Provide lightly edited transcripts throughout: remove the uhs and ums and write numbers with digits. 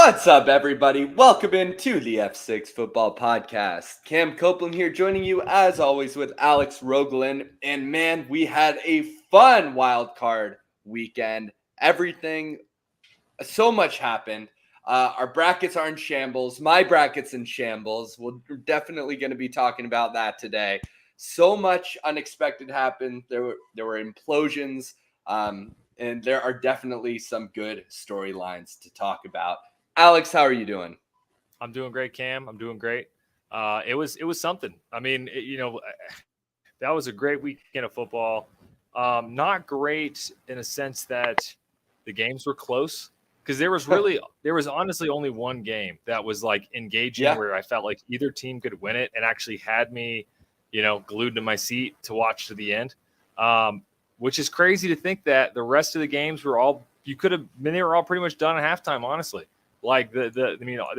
What's up, everybody? Welcome into the F6 Football Podcast. Cam Copeland here, joining you as always with Alex Rogalin. And man, we had a fun wild card weekend. So much happened. Our brackets are in shambles. My bracket's in shambles. We're definitely going to be talking about that today. So much unexpected happened. There were implosions, and there are definitely some good storylines to talk about. Alex, how are you doing? I'm doing great, Cam. I'm doing great. It was something. I mean, that was a great weekend of football. Not great in a sense that the games were close because there was honestly only one game that was like engaging Yeah. where I felt like either team could win it and actually had me, glued to my seat to watch to the end. Which is crazy to think that the rest of the games were all they were all pretty much done at halftime. Honestly, like they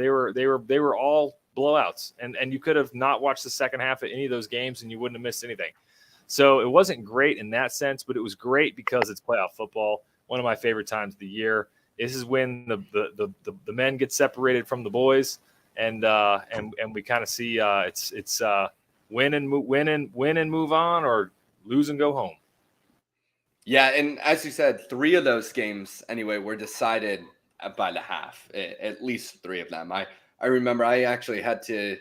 were all blowouts, and you could have not watched the second half of any of those games and you wouldn't have missed anything. So it wasn't great in that sense, but it was great because it's playoff football. One of my favorite times of the year. This is when the men get separated from the boys, and we kind of see it's win and move on, or lose and go home. Yeah, and as you said, three of those games anyway were decided by the half. At least three of them. I remember I actually had to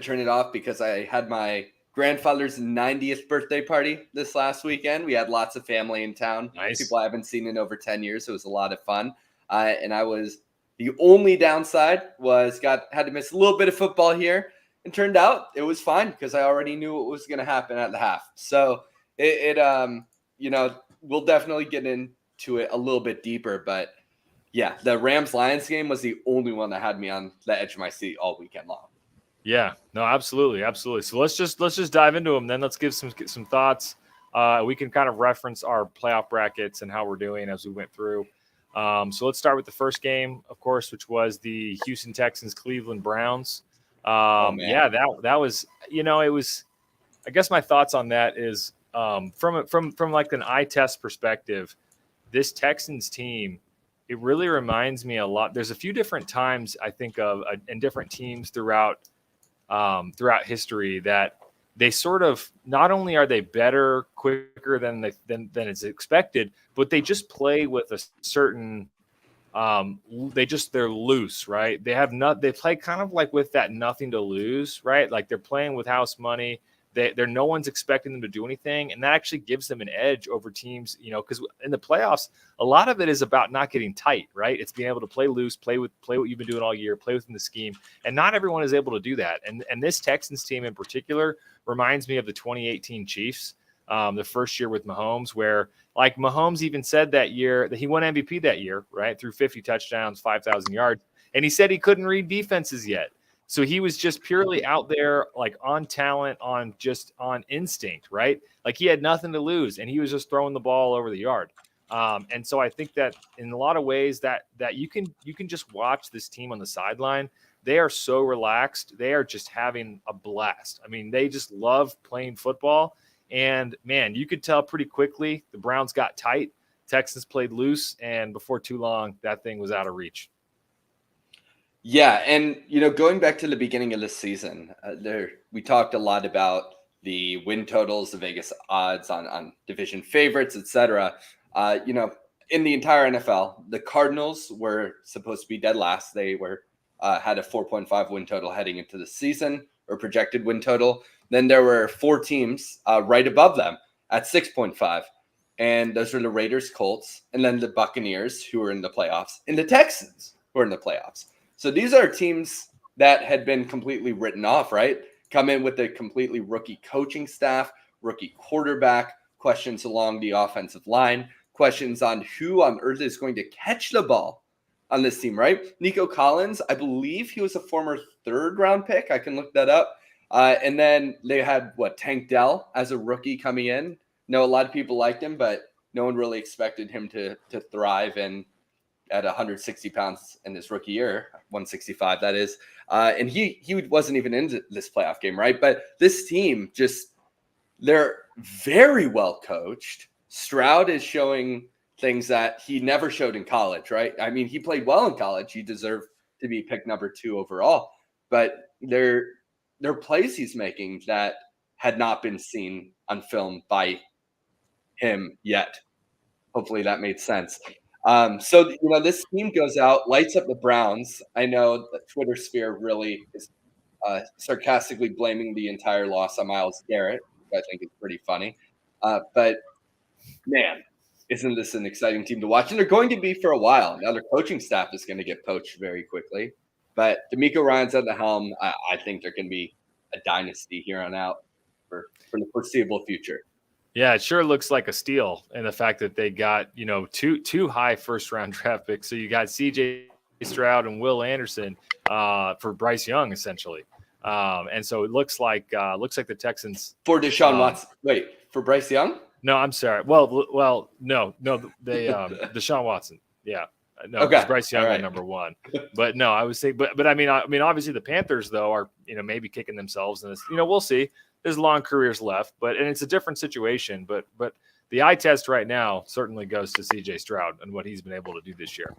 turn it off because I had my grandfather's 90th birthday party this last weekend. We had lots of family in town, Nice. people I haven't seen in over 10 years. It was a lot of fun. And I was the only downside was had to miss a little bit of football here. And turned out it was fine because I already knew what was going to happen at the half. So you know, we'll definitely get into it a little bit deeper, but yeah, the Rams Lions game was the only one that had me on the edge of my seat all weekend long. Yeah, no, absolutely, absolutely. So let's just dive into them. Then let's give some thoughts. We can kind of reference our playoff brackets and how we're doing as we went through. So let's start with the first game, of course, which was the Houston Texans Cleveland Browns. Oh man. Yeah, that was it was. I guess my thoughts on that is from like an eye test perspective, this Texans team, it really reminds me a lot. There's a few different times I think of and different teams throughout history that they sort of, not only are they better quicker than it's expected, but they just play with a certain they're loose, right? They play kind of like with that nothing to lose, right? Like they're playing with house money. They're no one's expecting them to do anything, and that actually gives them an edge over teams, because in the playoffs, a lot of it is about not getting tight, right? It's being able to play loose, play what you've been doing all year, play within the scheme, and not everyone is able to do that. And this Texans team in particular reminds me of the 2018 Chiefs, the first year with Mahomes, where like Mahomes even said that year that he won MVP that year, right? Through 50 touchdowns, 5,000 yards, and he said he couldn't read defenses yet. So he was just purely out there, like on talent, on instinct, right? Like he had nothing to lose, and he was just throwing the ball over the yard. And so I think that in a lot of ways that you can just watch this team on the sideline. They are so relaxed. They are just having a blast. I mean, they just love playing football. And man, you could tell pretty quickly the Browns got tight. Texans played loose, and before too long, that thing was out of reach. Yeah, and going back to the beginning of the season, we talked a lot about the win totals, the Vegas odds on division favorites, etc. In the entire NFL, the Cardinals were supposed to be dead last. They had a 4.5 win total heading into the season, or projected win total. Then there were four teams right above them at 6.5. And those were the Raiders, Colts, and then the Buccaneers, who were in the playoffs, and the Texans, who were in the playoffs. So these are teams that had been completely written off, right? Come in with a completely rookie coaching staff, rookie quarterback, questions along the offensive line, questions on who on earth is going to catch the ball on this team, right? Nico Collins, I believe he was a former third-round pick. I can look that up. And then they had, Tank Dell as a rookie coming in. No, a lot of people liked him, but no one really expected him to thrive at 160 pounds in his rookie year, 165 that is. And he wasn't even in this playoff game, right? But this team they're very well coached. Stroud is showing things that he never showed in college, right? I mean, he played well in college. He deserved to be picked number 2 overall. But there are plays he's making that had not been seen on film by him yet. Hopefully that made sense. So this team goes out, lights up the Browns. I know the Twitter sphere really is sarcastically blaming the entire loss on Myles Garrett, which I think is pretty funny. But man, isn't this an exciting team to watch? And they're going to be for a while. Now their coaching staff is going to get poached very quickly. But D'Amico Ryan's at the helm. I think they're going to be a dynasty here on out for the foreseeable future. Yeah, it sure looks like a steal, and the fact that they got two high first round draft picks. So you got C.J. Stroud and Will Anderson for Bryce Young essentially, and so it looks like the Texans for Deshaun Watson. Wait, for Bryce Young? No, I'm sorry. Well, no, they Deshaun Watson. Yeah, no, okay. Bryce Young at number 1. But no, I was saying, but I mean, obviously the Panthers though are maybe kicking themselves, and we'll see. There's long careers left, and it's a different situation. But the eye test right now certainly goes to C.J. Stroud and what he's been able to do this year.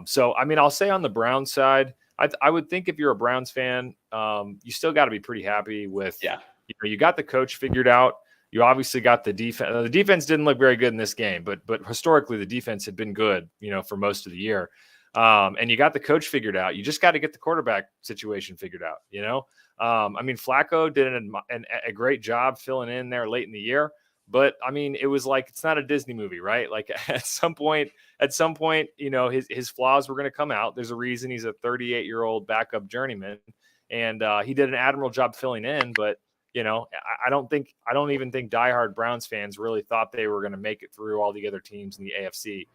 So I mean, I'll say on the Browns side, I would think if you're a Browns fan, you still got to be pretty happy with. Yeah. You got the coach figured out. You obviously got the defense. The defense didn't look very good in this game, but historically the defense had been good, for most of the year. And you got the coach figured out. You just got to get the quarterback situation figured out. I mean, Flacco did a great job filling in there late in the year, but I mean, it was like it's not a Disney movie, right? Like at some point, his flaws were going to come out. There's a reason he's a 38-year-old backup journeyman, and he did an admirable job filling in, but. I don't even think diehard Browns fans really thought they were going to make it through all the other teams in the AFC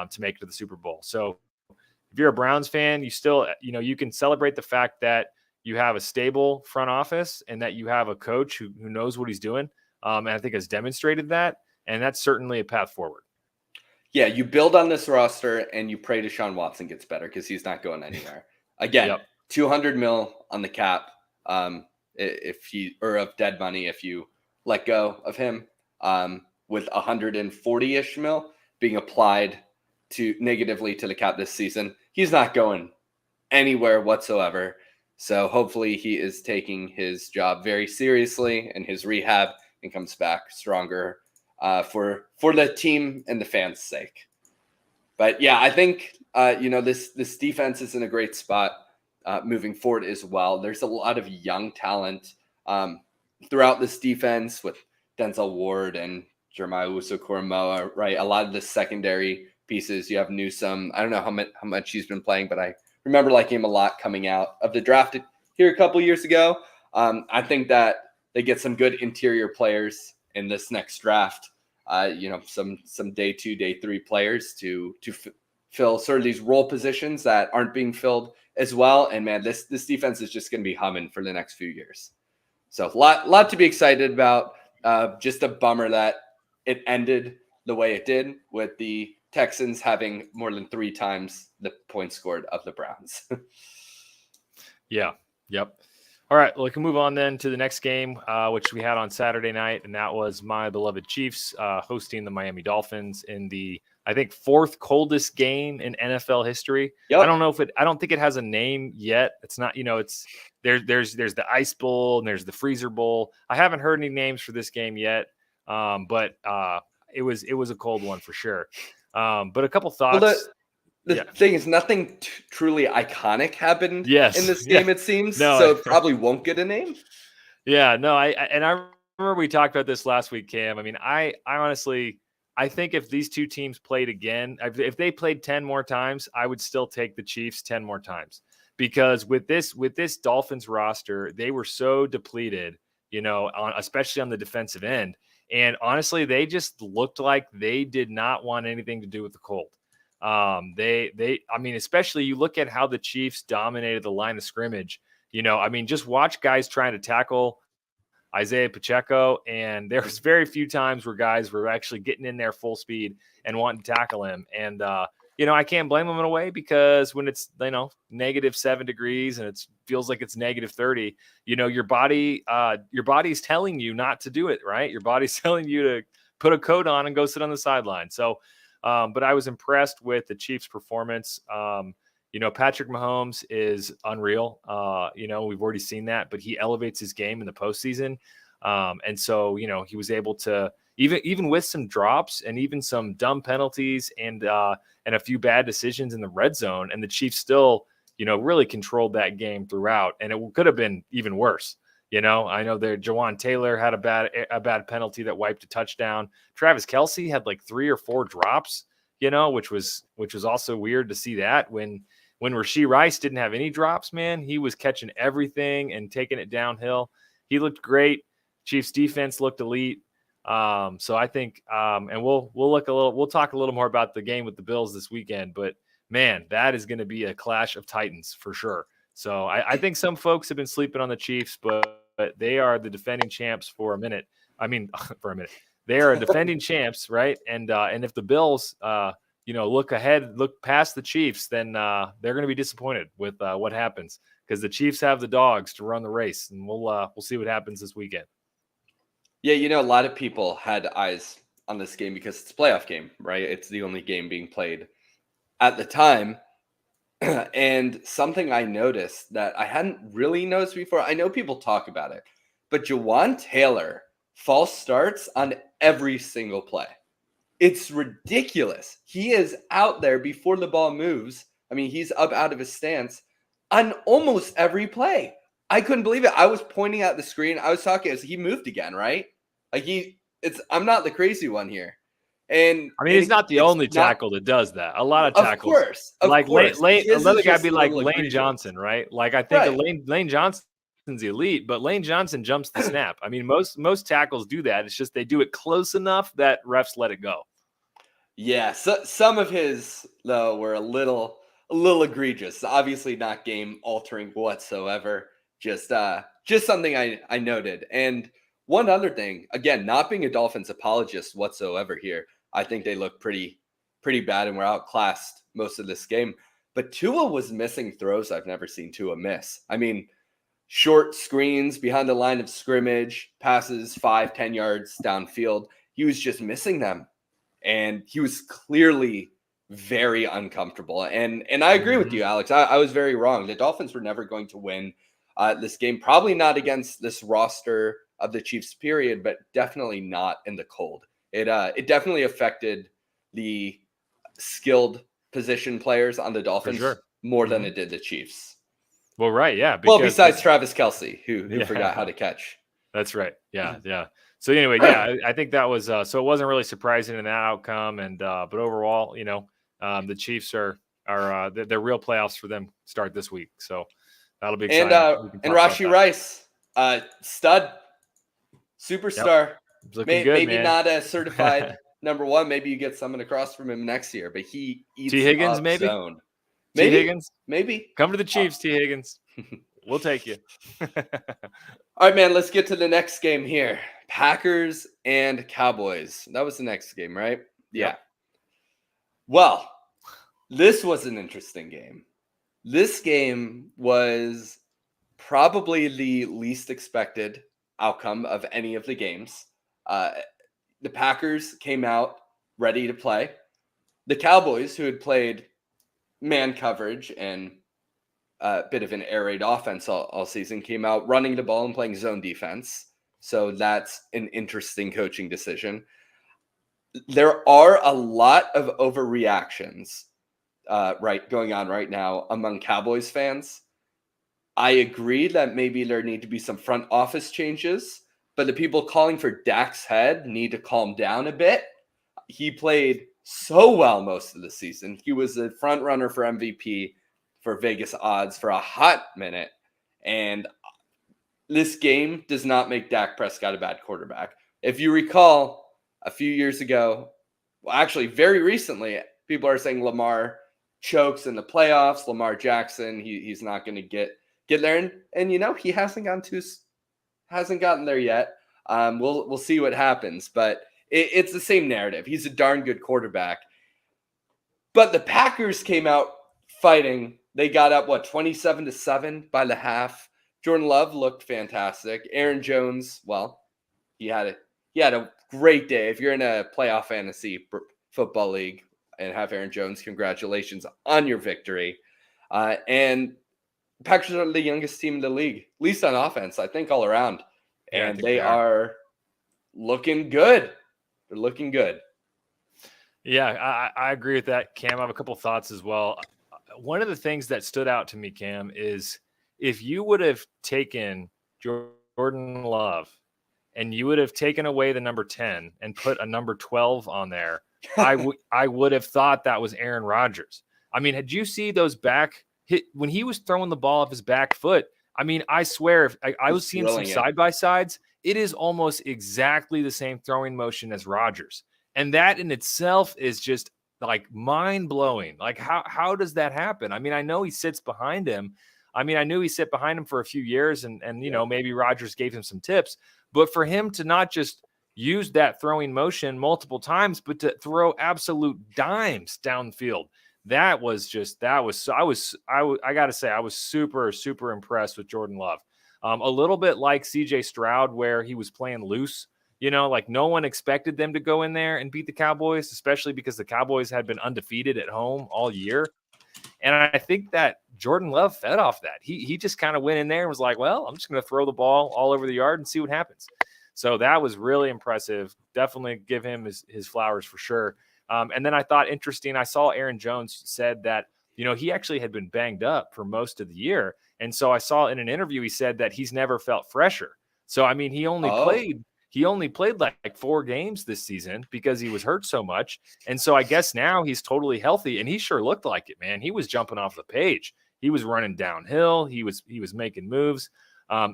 to make it to the Super Bowl. So if you're a Browns fan, you still, you can celebrate the fact that you have a stable front office and that you have a coach who knows what he's doing. And I think has demonstrated that. And that's certainly a path forward. Yeah, you build on this roster and you pray Deshaun Watson gets better because he's not going anywhere. Again, $200 million on the cap. Of dead money if you let go of him, with 140-ish mil being applied negatively to the cap this season. He's not going anywhere whatsoever. So hopefully he is taking his job very seriously in his rehab and comes back stronger for the team and the fans' sake. But yeah, I think this defense is in a great spot. Moving forward as well. There's a lot of young talent throughout this defense with Denzel Ward and Jeremiah Owusu-Koramoah, right? A lot of the secondary pieces. You have Newsome. I don't know how much he's been playing, but I remember liking him a lot coming out of the draft here a couple years ago. I think that they get some good interior players in this next draft. Some day 2, day 3 players to fill sort of these role positions that aren't being filled as well. And man, this defense is just going to be humming for the next few years. So lot to be excited about. Just a bummer that it ended the way it did with the Texans having more than 3 times the points scored of the Browns. Yeah. Yep. All right. Well, we can move on then to the next game, which we had on Saturday night. And that was my beloved Chiefs hosting the Miami Dolphins in the, I think, 4th coldest game in NFL history. Yep. I don't think it has a name yet. It's not, there's the Ice Bowl and there's the Freezer Bowl. I haven't heard any names for this game yet. But it was a cold one for sure. But a couple thoughts. Well, the thing is, nothing truly iconic happened in this game, it seems. No, so it probably won't get a name. Yeah, no, I remember we talked about this last week, Cam. I mean, I honestly, I think if these two teams played again, if they played 10 more times, I would still take the Chiefs 10 more times. Because with this Dolphins roster, they were so depleted, especially on the defensive end. And honestly, they just looked like they did not want anything to do with the cold. Especially you look at how the Chiefs dominated the line of scrimmage, just watch guys trying to tackle Isaiah Pacheco. And there was very few times where guys were actually getting in there full speed and wanting to tackle him. And, I can't blame them in a way because when it's, -7 degrees and it feels like it's -30, your body is telling you not to do it, right? Your body's telling you to put a coat on and go sit on the sideline. So, but I was impressed with the Chiefs' performance. Patrick Mahomes is unreal. We've already seen that, but he elevates his game in the postseason. And so, he was able to, even with some drops and even some dumb penalties and a few bad decisions in the red zone, and the Chiefs still, really controlled that game throughout. And it could have been even worse. I know that Jawan Taylor had a bad penalty that wiped a touchdown. Travis Kelce had like 3 or 4 drops, which was also weird to see that when Rashee Rice didn't have any drops, man. He was catching everything and taking it downhill. He looked great. Chiefs defense looked elite. So I think, and we'll talk a little more about the game with the Bills this weekend, but man, that is going to be a clash of titans for sure. So I think some folks have been sleeping on the Chiefs, but they are the defending champs for a minute. I mean, for a minute, they are defending champs, right? And if the Bills, look past the Chiefs, then they're going to be disappointed with what happens, because the Chiefs have the dogs to run the race, and we'll see what happens this weekend. Yeah, a lot of people had eyes on this game because it's a playoff game, right? It's the only game being played at the time. And something I noticed that I hadn't really noticed before, I know people talk about it, but Jawan Taylor false starts on every single play. It's ridiculous. He is out there before the ball moves. I mean, he's up out of his stance on almost every play. I couldn't believe it. I was pointing at the screen. I was talking as he moved again, right? I'm not the crazy one here. And I mean, he's not the only tackle that does that. A lot of tackles, of course. Another guy be like Lane Johnson, right? Like I think Lane Johnson's elite, but Lane Johnson jumps the snap. I mean, most tackles do that. It's just they do it close enough that refs let it go. Yeah, so some of his though were a little egregious. Obviously, not game altering whatsoever. Just something I noted. And one other thing, again, not being a Dolphins apologist whatsoever here, I think they look pretty bad and were outclassed most of this game. But Tua was missing throws I've never seen Tua miss. I mean, short screens behind the line of scrimmage, passes 5-10 yards downfield. He was just missing them. And he was clearly very uncomfortable. And I agree with you, Alex. I was very wrong. The Dolphins were never going to win this game. Probably not against this roster of the Chiefs, period, but definitely not in the cold. It definitely affected the skilled position players on the Dolphins more than it did the Chiefs. Well, right, yeah. Well, besides Travis Kelce, who forgot how to catch. That's right. Yeah. So anyway, I think that was so it wasn't really surprising in that outcome, and but overall, the Chiefs are they're real playoffs for them start this week. So that'll be exciting. And Rashee Rice, stud, superstar. Yep. Maybe man. Not a certified number one. Maybe you get someone across from him next year, but he eats T. Higgins, maybe. Zone. T. Higgins, maybe. Come to the Chiefs, T. Higgins. We'll take you. All right, man. Let's get to the next game here. Packers and Cowboys. That was the next game, right? Yeah. Yep. Well, this was an interesting game. This game was probably the least expected outcome of any of the games. The Packers came out ready to play. The Cowboys, who had played man coverage and a bit of an air raid offense all season, came out running the ball and playing zone defense. So that's an interesting coaching decision. There are a lot of overreactions going on right now among Cowboys fans. I agree that maybe there need to be some front office changes, but the people calling for Dak's head need to calm down a bit. He played so well most of the season. He was the front runner for MVP for Vegas odds for a hot minute. And this game does not make Dak Prescott a bad quarterback. If you recall, a few years ago, well, actually very recently, people are saying Lamar chokes in the playoffs. Lamar Jackson, he's not going to get there. And he hasn't gotten there yet. We'll see what happens, but it's the same narrative. He's a darn good quarterback. But the Packers came out fighting. They got up 27-7 by the half. Jordan Love looked fantastic. Aaron Jones, well, he had a great day. If you're in a playoff fantasy football league and have Aaron Jones, congratulations on your victory. And Packers are the youngest team in the league, at least on offense, I think all around. Yeah, I And think they are looking good. They're looking good. Yeah, I agree with that, Cam. I have a couple thoughts as well. One of the things that stood out to me, Cam, is if you would have taken Jordan Love and you would have taken away the number 10 and put a number 12 on there, I would have thought that was Aaron Rodgers. I mean, had you see those back hit when he was throwing the ball off his back foot? I mean, I swear, if I was seeing some side by sides, it is almost exactly the same throwing motion as Rodgers. And that in itself is just like mind blowing. Like, how does that happen? I mean, I know he sits behind him. I mean, I knew he sat behind him for a few years, and you know, maybe Rodgers gave him some tips, but for him to not just use that throwing motion multiple times, but to throw absolute dimes downfield, I got to say, I was super, super impressed with Jordan Love. A little bit like CJ Stroud, where he was playing loose. You know, like no one expected them to go in there and beat the Cowboys, especially because the Cowboys had been undefeated at home all year. And I think that Jordan Love fed off that. He just kind of went in there and was like, well, I'm just going to throw the ball all over the yard and see what happens. So that was really impressive. Definitely give him his flowers for sure. And then I thought interesting, I saw Aaron Jones said that, you know, he actually had been banged up for most of the year. And so I saw in an interview, he said that he's never felt fresher. So, I mean, he only played like 4 games this season because he was hurt so much. And so I guess now he's totally healthy, and he sure looked like it, man. He was jumping off the page. He was running downhill. He was making moves. I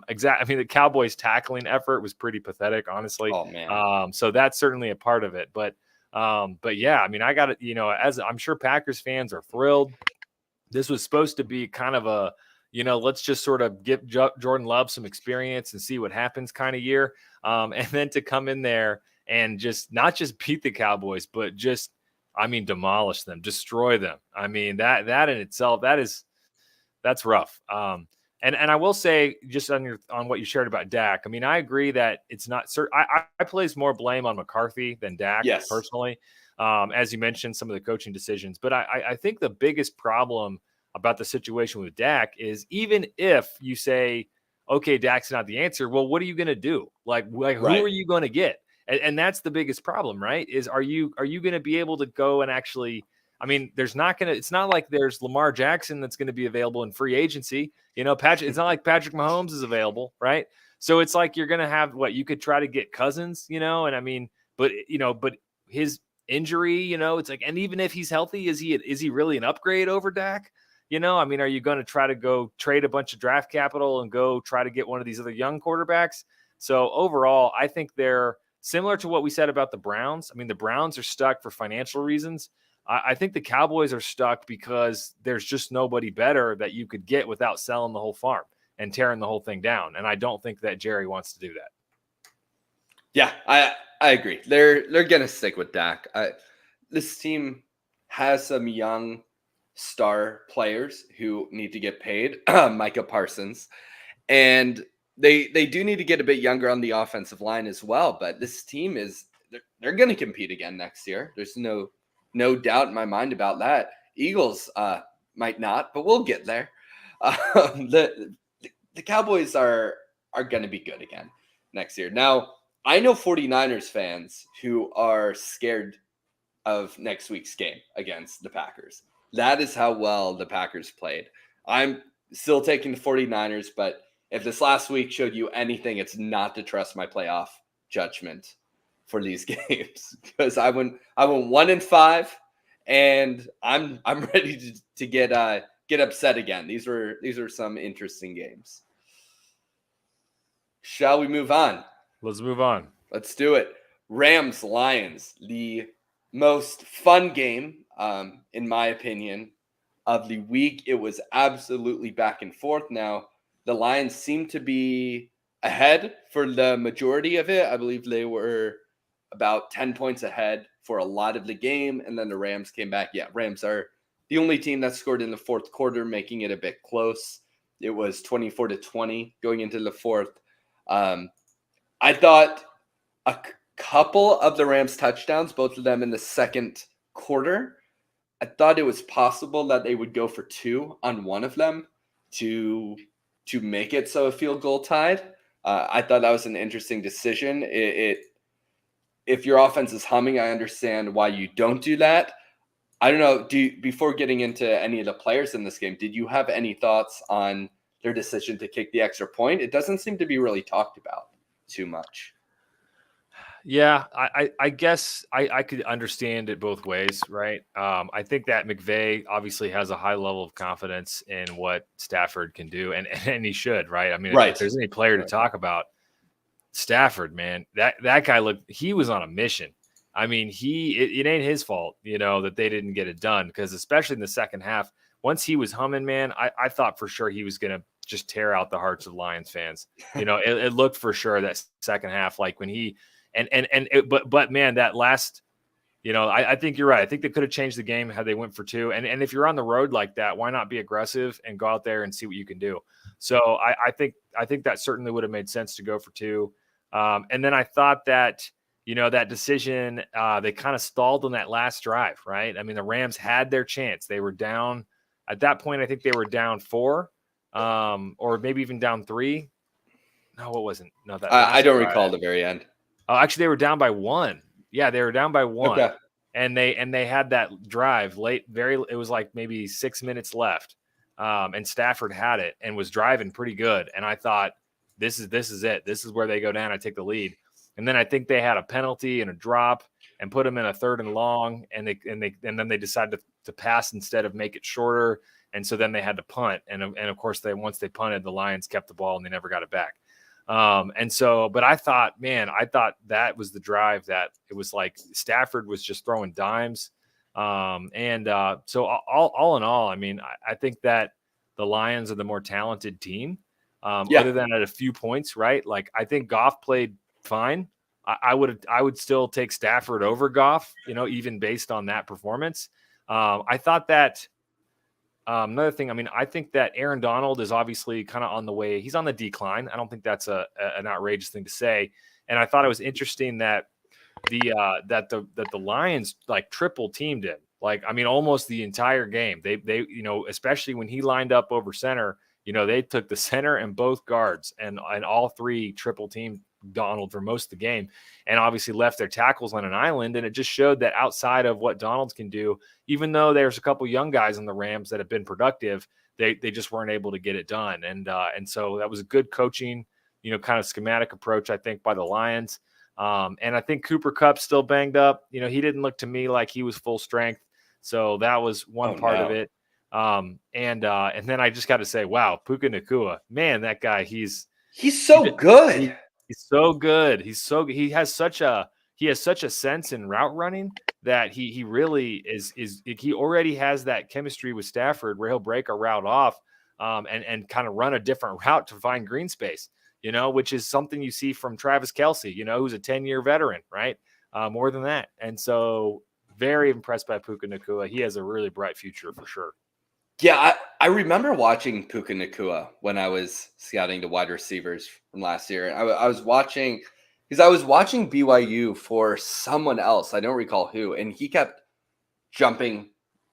mean, the Cowboys tackling effort was pretty pathetic, honestly. Oh man. So that's certainly a part of it. But yeah, I mean, I got it, you know, as I'm sure Packers fans are thrilled. This was supposed to be kind of a, you know, let's just sort of give Jordan Love some experience and see what happens kind of year. And then to come in there and just not just beat the Cowboys, but just, I mean, demolish them, destroy them. I mean, that in itself, that's rough. And I will say, just on what you shared about Dak, I mean, I agree that it's not certain. I place more blame on McCarthy than Dak, personally. As you mentioned, some of the coaching decisions. But I think the biggest problem about the situation with Dak is, even if you say, okay, Dak's not the answer, well, what are you going to do? Like who are you going to get? And that's the biggest problem, right? Is are you going to be able to go and actually, I mean, it's not like there's Lamar Jackson that's going to be available in free agency. You know, it's not like Patrick Mahomes is available, right? So it's like you're going to have you could try to get Cousins, you know, and I mean, but his injury, you know, it's like, and even if he's healthy, is he really an upgrade over Dak? You know, I mean, are you going to try to go trade a bunch of draft capital and go try to get one of these other young quarterbacks? So overall, I think they're similar to what we said about the Browns. I mean, the Browns are stuck for financial reasons. I think the Cowboys are stuck because there's just nobody better that you could get without selling the whole farm and tearing the whole thing down. And I don't think that Jerry wants to do that. Yeah, I agree. They're going to stick with Dak. This team has some young star players who need to get paid, Micah Parsons, and they do need to get a bit younger on the offensive line as well. But this team they're going to compete again next year. There's no doubt in my mind about that. Eagles might not, but we'll get there. The Cowboys are going to be good again next year. Now, I know 49ers fans who are scared of next week's game against the Packers. That is how well the Packers played. I'm still taking the 49ers, but if this last week showed you anything, it's not to trust my playoff judgment for these games, because I went 1-5, and I'm ready to get upset again. These are some interesting games. Shall we move on? Let's move on. Let's do it. Rams Lions, the most fun game, in my opinion, of the week. It was absolutely back and forth. Now, the Lions seem to be ahead for the majority of it. I believe they were about 10 points ahead for a lot of the game, and then the Rams came back. Yeah, Rams are the only team that scored in the fourth quarter, making it a bit close. It was 24-20 going into the fourth. I thought a couple of the Rams touchdowns, both of them in the second quarter, I thought it was possible that they would go for 2 on one of them to make it so a field goal tied. I thought that was an interesting decision. If your offense is humming, I understand why you don't do that. I don't know. Before getting into any of the players in this game, did you have any thoughts on their decision to kick the extra point? It doesn't seem to be really talked about too much. Yeah, I guess I could understand it both ways, right? I think that McVay obviously has a high level of confidence in what Stafford can do, and he should, right? I mean, if there's any player to talk about, Stafford, man, that guy he was on a mission. I mean, it ain't his fault, that they didn't get it done, because especially in the second half, once he was humming, man, I thought for sure he was going to just tear out the hearts of Lions fans. It looked for sure that second half, like when he but man, that last, I think you're right. I think they could have changed the game had they went for 2. And if you're on the road like that, why not be aggressive and go out there and see what you can do? So I think that certainly would have made sense to go for 2. And then I thought that, that decision, they kind of stalled on that last drive, right? I mean, the Rams had their chance. They were down at that point. I think they were down 4, or maybe even down 3. No, it wasn't. No, that I don't recall the very end. Oh, actually, they were down by 1. Yeah, they were down by 1. Okay. And they had that drive late. It was like maybe 6 minutes left. And Stafford had it and was driving pretty good. And I thought, this is it. This is where they go down. I take the lead. And then I think they had a penalty and a drop and put them in a 3rd and long. And then they decided to pass instead of make it shorter. And so then they had to punt. And of course, once they punted, the Lions kept the ball and they never got it back. But I thought that was the drive that it was like Stafford was just throwing dimes. So all in all, I mean, I think that the Lions are the more talented team, other than at a few points, right? Like, I think Goff played fine. I would still take Stafford over Goff, even based on that performance. I thought that, another thing, I mean, I think that Aaron Donald is obviously kind of on the way. He's on the decline. I don't think that's an outrageous thing to say. And I thought it was interesting that the Lions like triple teamed him. Like, I mean, almost the entire game. They especially when he lined up over center, they took the center and both guards and all 3 triple teamed Donald for most of the game, and obviously left their tackles on an island. And it just showed that outside of what Donald can do, even though there's a couple young guys in the Rams that have been productive, they just weren't able to get it done. And so that was a good coaching, kind of schematic approach, I think, by the Lions. And I think Cooper Kupp's still banged up. He didn't look to me like he was full strength. So that was one part of it. And then I just got to say, wow, Puka Nacua, man, that guy, he's so good. He's so good. He has such a sense in route running that he really is he already has that chemistry with Stafford where he'll break a route off and kind of run a different route to find green space, which is something you see from Travis Kelce, who's a 10-year veteran, right? More than that. And so very impressed by Puka Nacua. He has a really bright future for sure. Yeah, I remember watching Puka Nacua when I was scouting the wide receivers from last year. And I was watching BYU for someone else. I don't recall who. And he kept jumping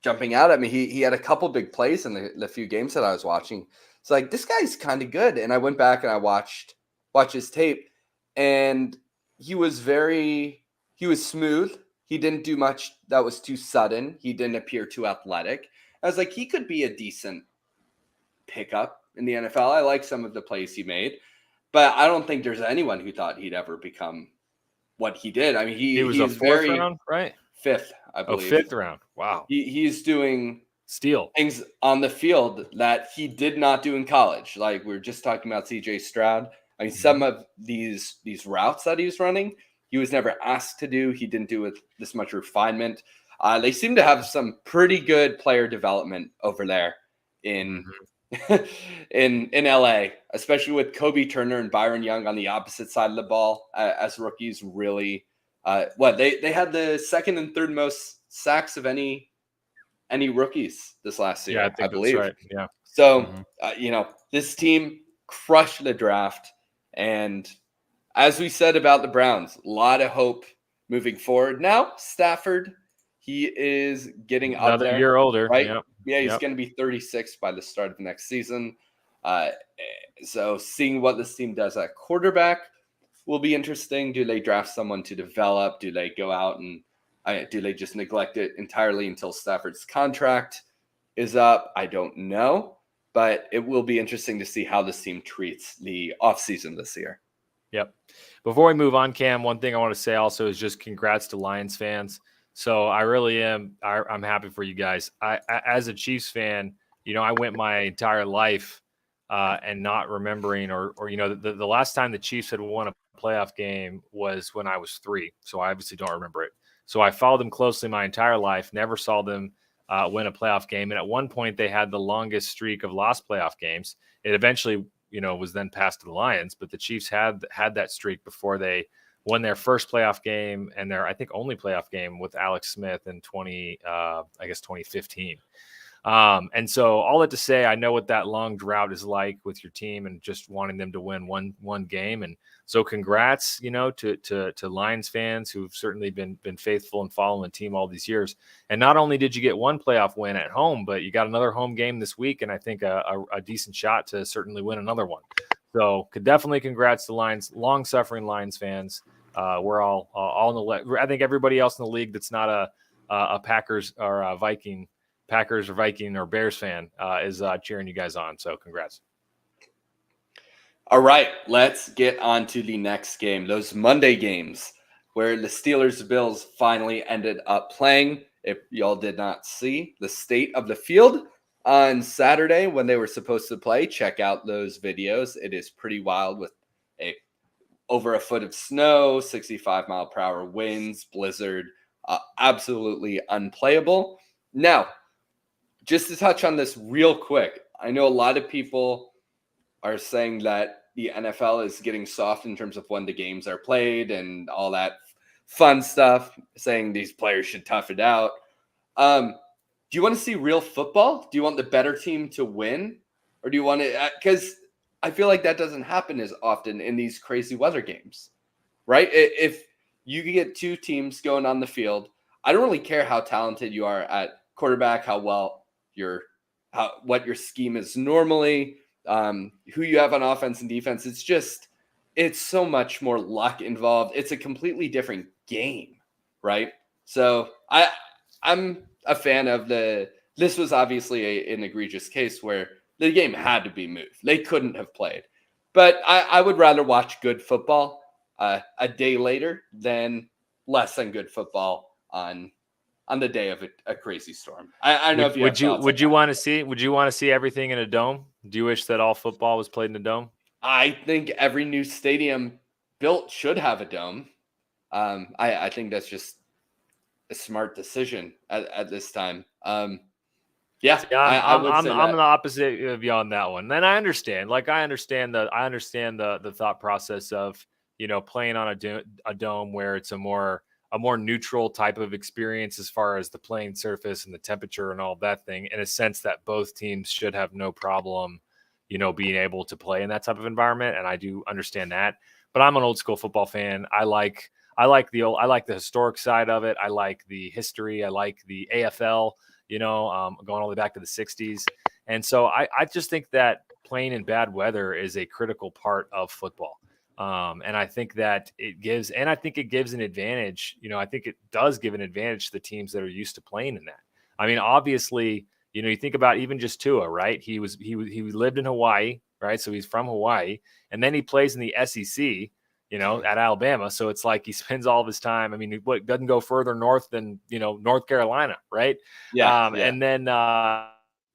out at me. He had a couple big plays in the few games that I was watching. It's like, this guy's kind of good. And I went back and I watched his tape. And he was smooth. He didn't do much that was too sudden. He didn't appear too athletic. I was like, he could be a decent pickup in the NFL. I like some of the plays he made, but I don't think there's anyone who thought he'd ever become what he did. I mean, he was a 4th round, right? 5th, I believe. 5th round. Wow. He's doing steal things on the field that he did not do in college. Like, we were just talking about CJ Stroud. I mean, some of these routes that he was running, he was never asked to do. He didn't do with this much refinement. They seem to have some pretty good player development over there in in LA, especially with Kobe Turner and Byron Young on the opposite side of the ball as rookies. Really, they had the 2nd and 3rd most sacks of any rookies this last year. Yeah, I believe. That's right. Yeah. So this team crushed the draft, and as we said about the Browns, a lot of hope moving forward. Now Stafford He is getting up Another there, year older. right? Yep. Yeah, he's Yep. going to be 36 by the start of next season. Uh, so seeing what this team does at quarterback will be interesting. Do they draft someone to develop? Do they go out and do they just neglect it entirely until Stafford's contract is up? I don't know, but it will be interesting to see how this team treats the offseason this year. Yep. Before we move on, Cam, one thing I want to say also is just congrats to Lions fans. So I really am. I'm happy for you guys. As a Chiefs fan, I went my entire life and not remembering, or the last time the Chiefs had won a playoff game was when I was 3. So I obviously don't remember it. So I followed them closely my entire life. Never saw them win a playoff game. And at one point, they had the longest streak of lost playoff games. It eventually was then passed to the Lions, but the Chiefs had that streak before they won their first playoff game and their, I think, only playoff game with Alex Smith in 2015. And so all that to say, I know what that long drought is like with your team and just wanting them to win one game. And so congrats, to Lions fans who've certainly been faithful and following the team all these years. And not only did you get one playoff win at home, but you got another home game this week. And I think a decent shot to certainly win another one. So could definitely congrats to Lions, long suffering Lions fans. We're all in the, I think everybody else in the league that's not a Packers or a Viking or Bears fan is cheering you guys on. So congrats. All right, let's get on to the next game. Those Monday games where the Steelers-Bills finally ended up playing. If y'all did not see the state of the field on Saturday when they were supposed to play, check out those videos. It is pretty wild with over a foot of snow, 65-mile-per-hour winds, blizzard, absolutely unplayable. Now, just to touch on this real quick, I know a lot of people are saying that the NFL is getting soft in terms of when the games are played and all that fun stuff, saying these players should tough it out. Do you want to see real football? Do you want the better team to win? Or do you want to, because I feel like that doesn't happen as often in these crazy weather games, right? If you get two teams going on the field, I don't really care how talented you are at quarterback, what your scheme is normally, who you have on offense and defense. It's so much more luck involved. It's a completely different game, right? So I'm a fan of this was obviously an egregious case where the game had to be moved. They couldn't have played. But I would rather watch good football a day later than less than good football on the day of a crazy storm. I don't know if you would you want to see everything in a dome? Do you wish that all football was played in a dome? I think every new stadium built should have a dome. I think that's just a smart decision at this time. I'm the opposite of you on that one. And I understand. I understand the thought process of playing on a dome where it's a more neutral type of experience as far as the playing surface and the temperature and all that thing, in a sense that both teams should have no problem, being able to play in that type of environment. And I do understand that, but I'm an old school football fan. I like the historic side of it. I like the history. I like the AFL, going all the way back to the 60s. And so I just think that playing in bad weather is a critical part of football. And I think that it gives an advantage. I think it does give an advantage to the teams that are used to playing in that. I mean, obviously, you think about even just Tua, right? He lived in Hawaii, right? So he's from Hawaii, and then he plays in the SEC, at Alabama. So it's like he spends all of his time. I mean, he doesn't go further north than, North Carolina, right? Yeah.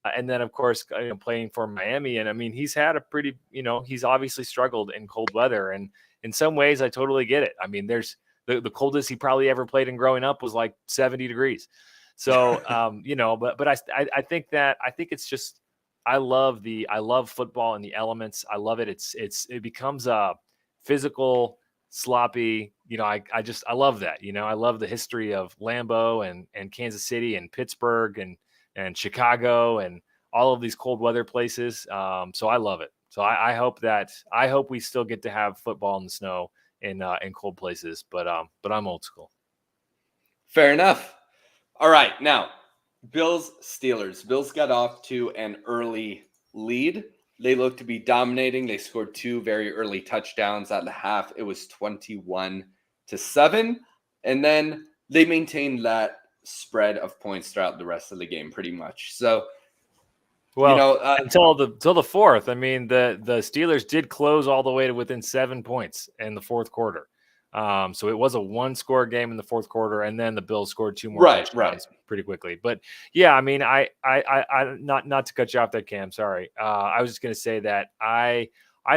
And then, of course, playing for Miami. And I mean, he's had a pretty, he's obviously struggled in cold weather. And in some ways, I totally get it. I mean, there's the coldest he probably ever played in growing up was like 70 degrees. So, but I think it's just, I love football and the elements. I love it. It becomes a physical, sloppy, I love that. I love the history of Lambeau and Kansas City and Pittsburgh and Chicago and all of these cold weather places. So I love it. So I hope we still get to have football in the snow in cold places, but I'm old school. Fair enough. All right, now Bills Steelers. Bills got off to an early lead. They looked to be dominating. They scored 2 very early touchdowns at the half. It was 21-7, and then they maintained that spread of points throughout the rest of the game pretty much. So, Well, until the fourth, I mean, the Steelers did close all the way to within 7 points in the fourth quarter. So it was a 1-score game in the fourth quarter, and then the Bills scored 2 more touchdowns pretty quickly. But yeah, I mean, I not to cut you off there, Cam. Sorry, I was just going to say that I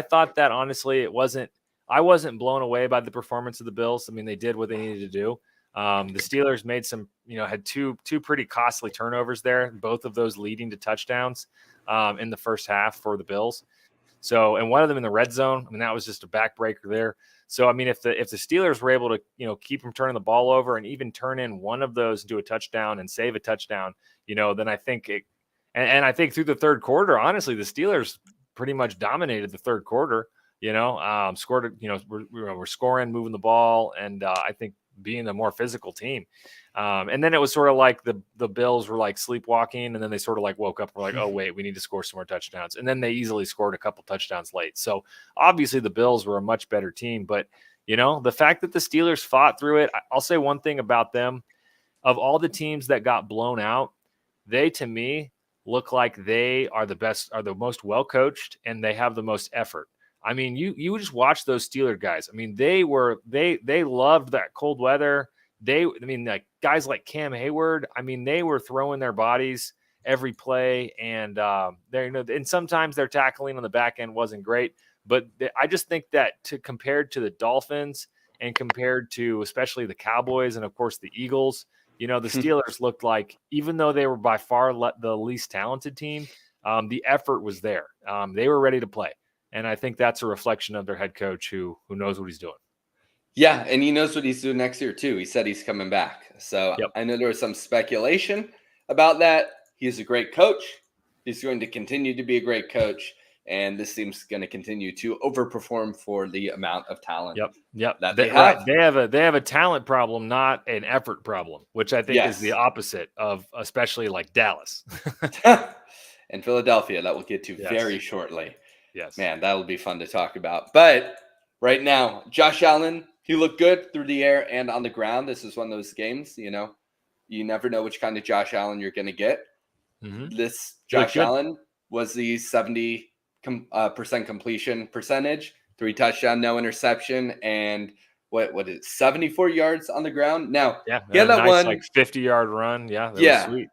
thought that honestly, I wasn't blown away by the performance of the Bills. I mean, they did what they needed to do. The Steelers made some, had two pretty costly turnovers there, both of those leading to touchdowns in the first half for the Bills. So, and one of them in the red zone. I mean, that was just a backbreaker there. So, I mean, if the Steelers were able to, keep them turning the ball over and even turn in one of those into a touchdown and save a touchdown, then I think and I think through the third quarter, honestly, the Steelers pretty much dominated the third quarter. Scored. We're scoring, moving the ball, and I think being a more physical team. And then it was sort of like the Bills were like sleepwalking, and then they sort of like woke up and were like, oh, wait, we need to score some more touchdowns. And then they easily scored a couple touchdowns late. So obviously the Bills were a much better team. But, the fact that the Steelers fought through it, I'll say one thing about them. Of all the teams that got blown out, they, to me, look like they are the most well-coached, and they have the most effort. I mean, you just watch those Steeler guys. I mean, they loved that cold weather. Like guys like Cam Hayward, I mean, they were throwing their bodies every play, and and sometimes their tackling on the back end wasn't great. But I just think that compared to the Dolphins and compared to especially the Cowboys and of course the Eagles, the Steelers looked like, even though they were by far the least talented team, the effort was there. They were ready to play. And I think that's a reflection of their head coach who knows what he's doing. Yeah, and he knows what he's doing next year, too. He said he's coming back. So Yep. I know there was some speculation about that. He's a great coach. He's going to continue to be a great coach. And this team's going to continue to overperform for the amount of talent that they have. Right. They have a talent problem, not an effort problem, which I think is the opposite of especially like Dallas. And Philadelphia, that we'll get to very shortly. Yes. Man, that'll be fun to talk about. But right now, Josh Allen, he looked good through the air and on the ground. This is one of those games, you never know which kind of Josh Allen you're going to get. Mm-hmm. This Josh Allen was the 70% completion percentage, 3 touchdowns, no interception, and what is it, 74 yards on the ground. Now, he had that nice, one like 50-yard run. Yeah, that was sweet.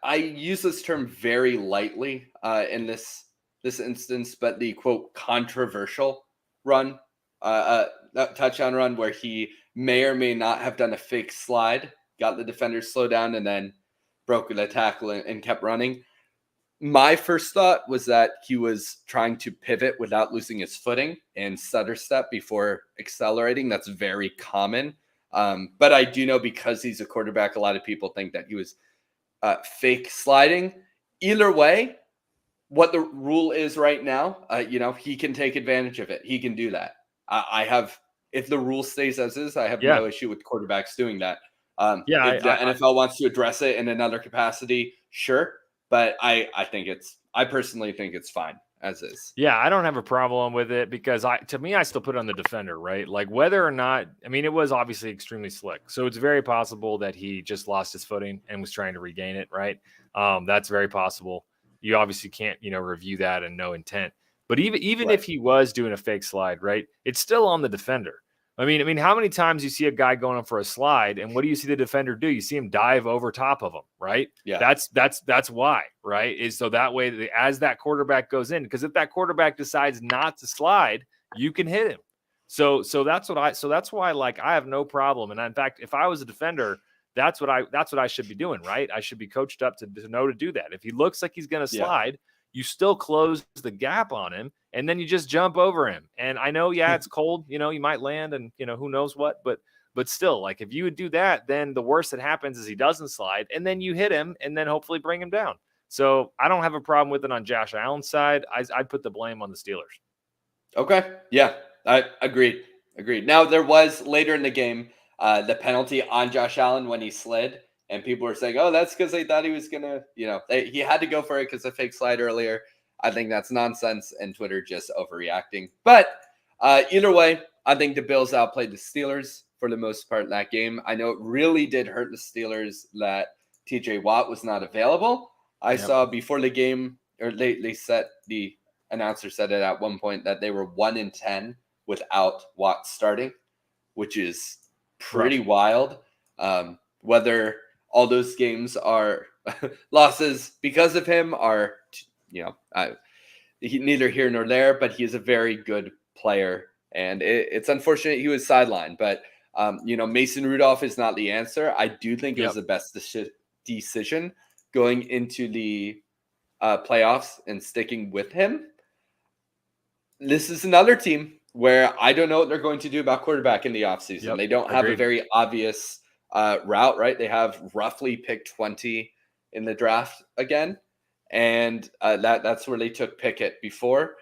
I use this term very lightly in this instance, but the quote controversial run, that touchdown run where he may or may not have done a fake slide, got the defender slowed down, and then broke the tackle and kept running. My first thought was that he was trying to pivot without losing his footing and stutter step before accelerating. That's very common. But I do know, because he's a quarterback, a lot of people think that he was fake sliding. Either way, what the rule is right now, he can take advantage of it. He can do that. If the rule stays as is, I have no issue with quarterbacks doing that. If the NFL wants to address it in another capacity, sure. But I personally think it's fine as is. Yeah, I don't have a problem with it, because to me, I still put it on the defender, right? Like whether or not, I mean, it was obviously extremely slick. So it's very possible that he just lost his footing and was trying to regain it, right? That's very possible. You obviously can't, review that and no intent. But even if he was doing a fake slide, right, it's still on the defender. I mean, how many times you see a guy going up for a slide, and what do you see the defender do? You see him dive over top of him, right? Yeah. That's why, right? Is so that way, as that quarterback goes in, because if that quarterback decides not to slide, you can hit him. So that's why, like, I have no problem. And in fact, if I was a defender, that's what I should be doing, right? I should be coached up to know to do that. If he looks like he's going to slide, you still close the gap on him, and then you just jump over him. And I know, it's cold, you might land and, who knows what, but still, like, if you would do that, then the worst that happens is he doesn't slide, and then you hit him and then hopefully bring him down. So I don't have a problem with it on Josh Allen's side. I'd put the blame on the Steelers. Okay. Yeah, I agreed. Now, there was later in the game, the penalty on Josh Allen when he slid. And people were saying, oh, that's because they thought he was going to, he had to go for it because of fake slide earlier. I think that's nonsense, and Twitter just overreacting. But either way, I think the Bills outplayed the Steelers for the most part in that game. I know it really did hurt the Steelers that TJ Watt was not available. I saw before the game, or the announcer said it at one point that they were 1-10 without Watt starting, which is pretty wild. Whether all those games are losses because of him are, neither here nor there, but he is a very good player. And it's unfortunate he was sidelined, but Mason Rudolph is not the answer. I do think it was the best decision going into the playoffs and sticking with him. This is another team where I don't know what they're going to do about quarterback in the offseason. They don't have a very obvious route, right? They have roughly picked 20 in the draft again. And that's where they took Pickett before.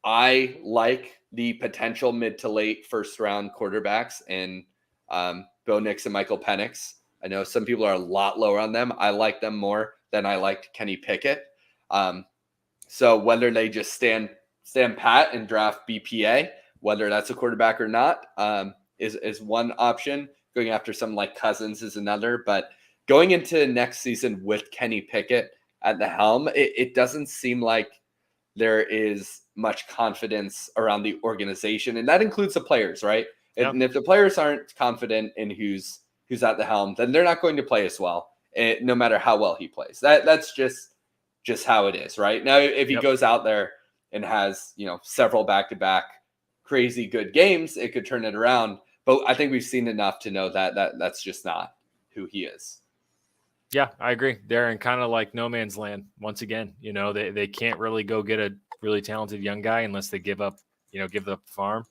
I like the potential mid to late first round quarterbacks in Bo Nix and Michael Penix. I know some people are a lot lower on them. I like them more than I liked Kenny Pickett. So whether they just stand pat and draft BPA, whether that's a quarterback or not, is one option. Going after someone like Cousins is another. But going into next season with Kenny Pickett at the helm, it doesn't seem like there is much confidence around the organization, and that includes the players, right? Yep. And if the players aren't confident in who's at the helm, then they're not going to play as well, no matter how well he plays. That's just how it is, right? Now, if he goes out there and has several back-to-back crazy good games, it could turn it around. But I think we've seen enough to know that that's just not who he is. Yeah, I agree. They're in kind of like no man's land once again. They can't really go get a really talented young guy unless they give up the farm.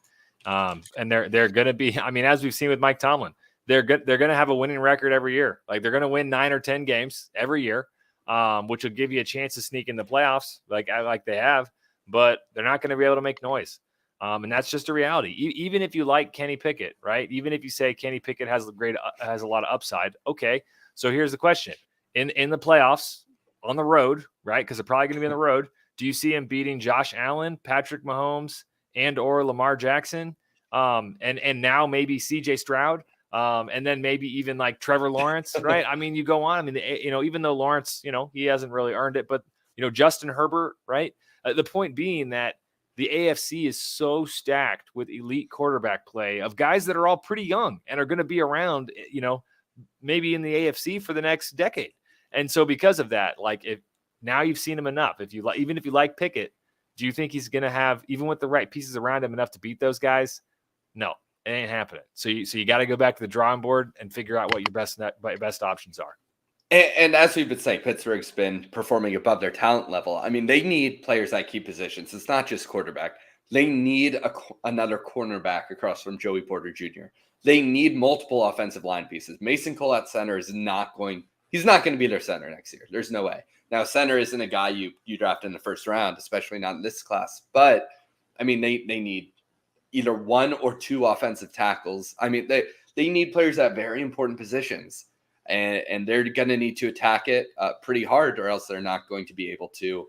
And they're going to be, as we've seen with Mike Tomlin, they're going to have a winning record every year. Like they're going to win 9 or 10 games every year, which will give you a chance to sneak in the playoffs like they have, but they're not going to be able to make noise. And that's just a reality. Even if you like Kenny Pickett, right? Even if you say Kenny Pickett has a lot of upside. Okay. So here's the question: in the playoffs on the road, right? Because they're probably going to be on the road. Do you see him beating Josh Allen, Patrick Mahomes, and or Lamar Jackson, and now maybe C.J. Stroud, and then maybe even like Trevor Lawrence, right? You go on. Even though Lawrence, he hasn't really earned it, but Justin Herbert, right? The point being that the AFC is so stacked with elite quarterback play of guys that are all pretty young and are going to be around, maybe in the AFC for the next decade. And so because of that, if now you've seen him enough, even if you like Pickett, do you think he's going to have, even with the right pieces around him, enough to beat those guys? No, it ain't happening. So you got to go back to the drawing board and figure out what your best options are. And as we've been saying, Pittsburgh's been performing above their talent level. They need players at key positions. It's not just quarterback. They need another cornerback across from Joey Porter Jr. They need multiple offensive line pieces. Mason Cole at center he's not going to be their center next year. There's no way. Now, center isn't a guy you draft in the first round, especially not in this class. But, they need either one or two offensive tackles. They need players at very important positions. And they're going to need to attack it pretty hard, or else they're not going to be able to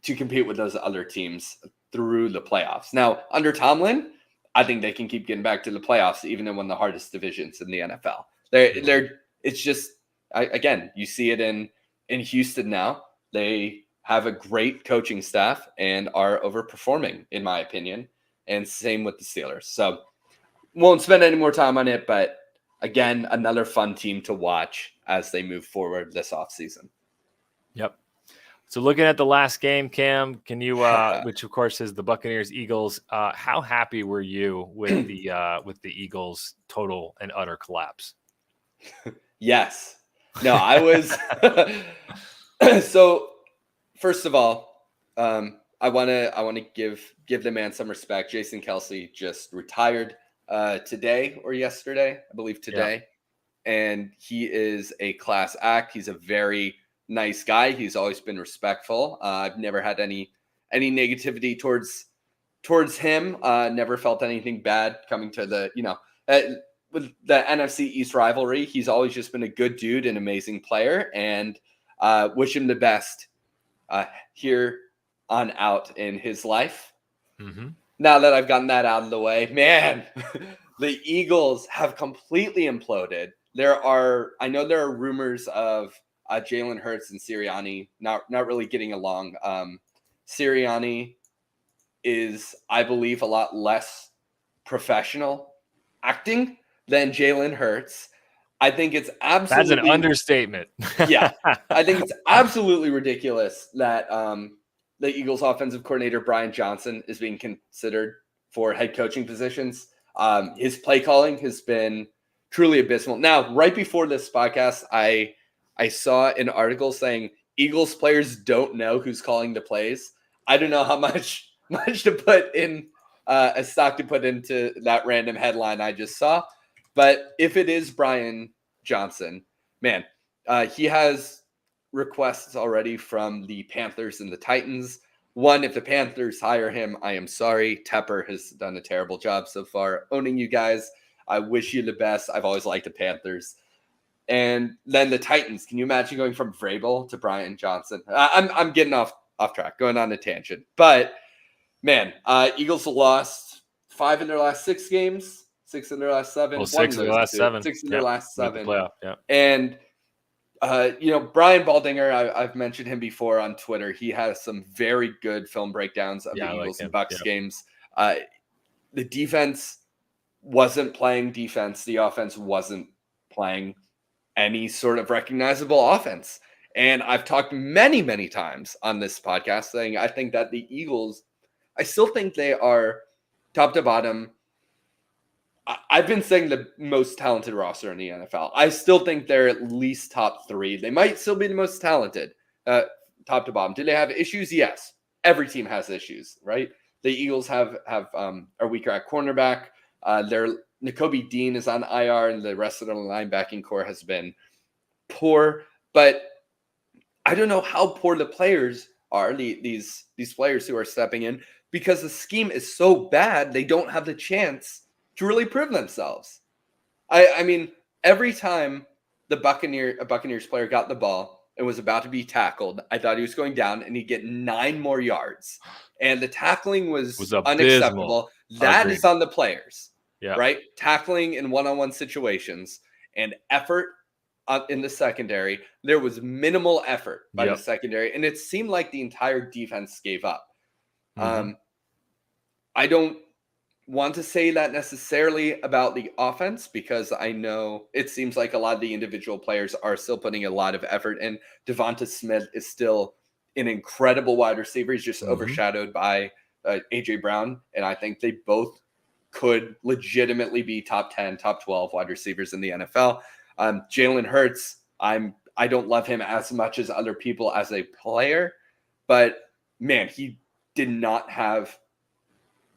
compete with those other teams through the playoffs. Now, under Tomlin, I think they can keep getting back to the playoffs, even in one of the hardest divisions in the NFL. It's just, again, you see it in Houston now. They have a great coaching staff and are overperforming, in my opinion. And same with the Steelers. So won't spend any more time on it, but again, another fun team to watch as they move forward this offseason. Yep. So looking at the last game, Cam, can you, which of course is the Buccaneers Eagles, how happy were you with the Eagles' total and utter collapse? Yes. No, I was. So first of all, I want to give the man some respect. Jason Kelce just retired today or yesterday, I believe today. Yeah. And he is a class act. He's a very nice guy. He's always been respectful. I've never had any negativity towards him. Never felt anything bad coming to the, with the NFC East rivalry, he's always just been a good dude, an amazing player, and wish him the best here on out in his life. Mm-hmm. Now that I've gotten that out of the way, man, the Eagles have completely imploded. I know there are rumors of Jalen Hurts and Sirianni not really getting along. Sirianni is, I believe, a lot less professional acting than Jalen Hurts. I think it's absolutely That's an understatement. yeah. I think it's absolutely ridiculous that the Eagles offensive coordinator, Brian Johnson, is being considered for head coaching positions. His play calling has been truly abysmal. Now, right before this podcast, I saw an article saying Eagles players don't know who's calling the plays. I don't know how much to put in a stock to put into that random headline I just saw. But if it is Brian Johnson, man, he has requests already from the Panthers and the Titans. One, if the Panthers hire him, I am sorry. Tepper has done a terrible job so far owning you guys. I wish you the best. I've always liked the Panthers. And then the Titans. Can you imagine going from Vrabel to Brian Johnson? I'm getting off track, going on a tangent. But, man, Eagles lost 5 in their last 6 games. 6 in their last 7. Well, 6 in their last 7. 6 in their last 7. Playoff, yeah. And, Brian Baldinger, I've mentioned him before on Twitter. He has some very good film breakdowns of the Eagles and Bucks games. The defense wasn't playing defense. The offense wasn't playing any sort of recognizable offense. And I've talked many, many times on this podcast saying I think that the Eagles, I still think they are top to bottom. I've been saying the most talented roster in the NFL. I still think they're at least top 3. They might still be the most talented, top to bottom. Do they have issues? Yes. Every team has issues, right? The Eagles are weaker at cornerback. Their Nakobe Dean is on IR, and the rest of the linebacking core has been poor. But I don't know how poor the players are, these players who are stepping in, because the scheme is so bad, they don't have the chance to really prove themselves. I mean, every time a Buccaneers player got the ball and was about to be tackled, I thought he was going down and he'd get 9 more yards. And the tackling was unacceptable. That is on the players, right? Tackling in one-on-one situations and effort in the secondary. There was minimal effort by the secondary, and it seemed like the entire defense gave up. Mm-hmm. I don't want to say that necessarily about the offense, because I know it seems like a lot of the individual players are still putting a lot of effort in. Devonta Smith is still an incredible wide receiver. He's just overshadowed by A.J. Brown, and I think they both could legitimately be top 10, top 12 wide receivers in the NFL. Jalen Hurts, I don't love him as much as other people as a player, but man, he did not have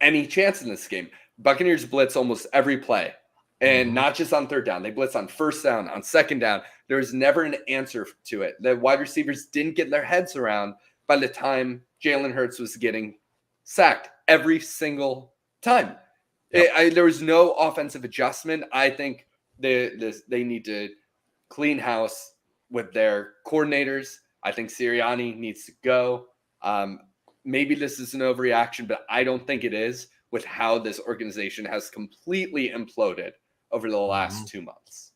any chance in this game. Buccaneers blitz almost every play, and not just on third down. They blitz on first down, on second down. There was never an answer to it. The wide receivers didn't get their heads around by the time Jalen Hurts was getting sacked every single time. There was no offensive adjustment. I think they need to clean house with their coordinators. I think Sirianni needs to go. Maybe this is an overreaction, but I don't think it is, with how this organization has completely imploded over the last 2 months.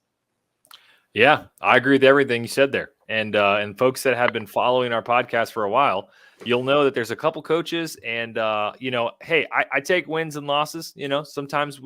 Yeah, I agree with everything you said there. And folks that have been following our podcast for a while, you'll know that there's a couple coaches, and hey, I take wins and losses. Sometimes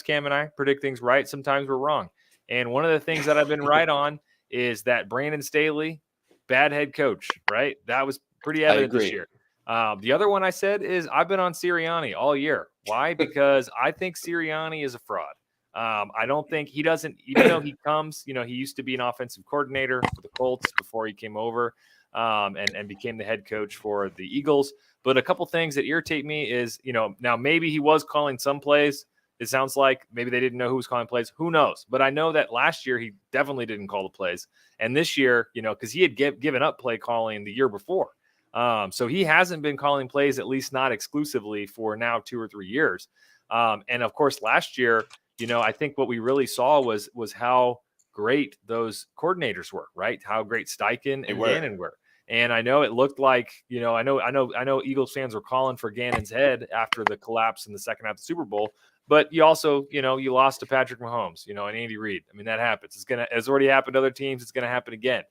Cam and I predict things right, sometimes we're wrong. And one of the things that I've been right on is that Brandon Staley, bad head coach, right? That was pretty evident this year. The other one I said is I've been on Sirianni all year. Why? Because I think Sirianni is a fraud. I don't think he doesn't, even though he comes, he used to be an offensive coordinator for the Colts before he came over and became the head coach for the Eagles. But a couple things that irritate me is, now maybe he was calling some plays. It sounds like maybe they didn't know who was calling plays. Who knows? But I know that last year he definitely didn't call the plays. And this year, because he had given up play calling the year before. So he hasn't been calling plays, at least not exclusively, for now 2 or 3 years. And of course, last year, I think what we really saw was how great those coordinators were, right? How great Steichen and Gannon were. And I know it looked like, I know Eagles fans were calling for Gannon's head after the collapse in the second half of the Super Bowl. But you also, you lost to Patrick Mahomes, and Andy Reid. I mean, that happens. It's already happened to other teams. It's going to happen again.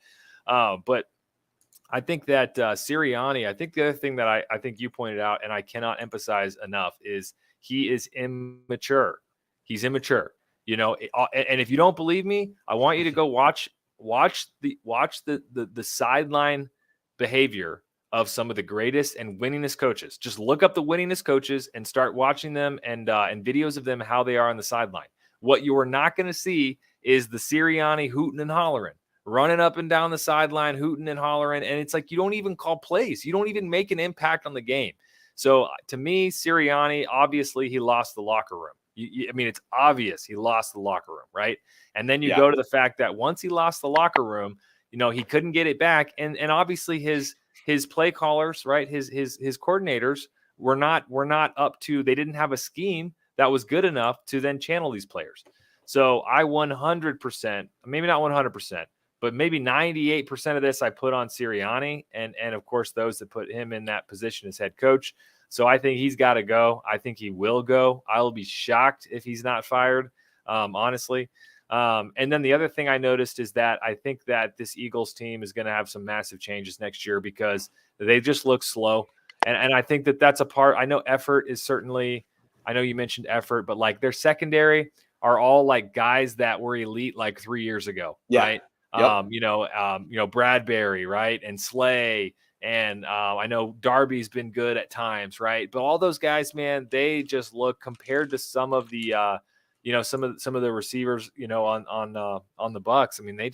But I think that Sirianni, I think the other thing that I think you pointed out, and I cannot emphasize enough, is he is immature. He's immature, and if you don't believe me, I want you to go watch the sideline behavior of some of the greatest and winningest coaches. Just look up the winningest coaches and start watching them and videos of them, how they are on the sideline. What you are not going to see is the Sirianni hooting and hollering, running up and down the sideline, hooting and hollering. And it's like, you don't even call plays. You don't even make an impact on the game. So to me, Sirianni, obviously he lost the locker room. I mean, it's obvious he lost the locker room, right? And then you go to the fact that once he lost the locker room, he couldn't get it back. And obviously his play callers, right? His coordinators were not up to, they didn't have a scheme that was good enough to then channel these players. So I 100%, maybe not 100%, but maybe 98% of this I put on Sirianni, and of course those that put him in that position as head coach. So I think he's got to go. I think he will go. I will be shocked if he's not fired, honestly. And then the other thing I noticed is that I think that this Eagles team is going to have some massive changes next year because they just look slow. And I think that that's a part. I know effort is certainly, I know you mentioned effort, but like their secondary are all like guys that were elite like 3 years ago, right? Yep. Bradbury, right? And Slay. And I know Darby's been good at times, right? But all those guys, man, they just look, compared to some of the, some of the receivers, on the Bucks. I mean, they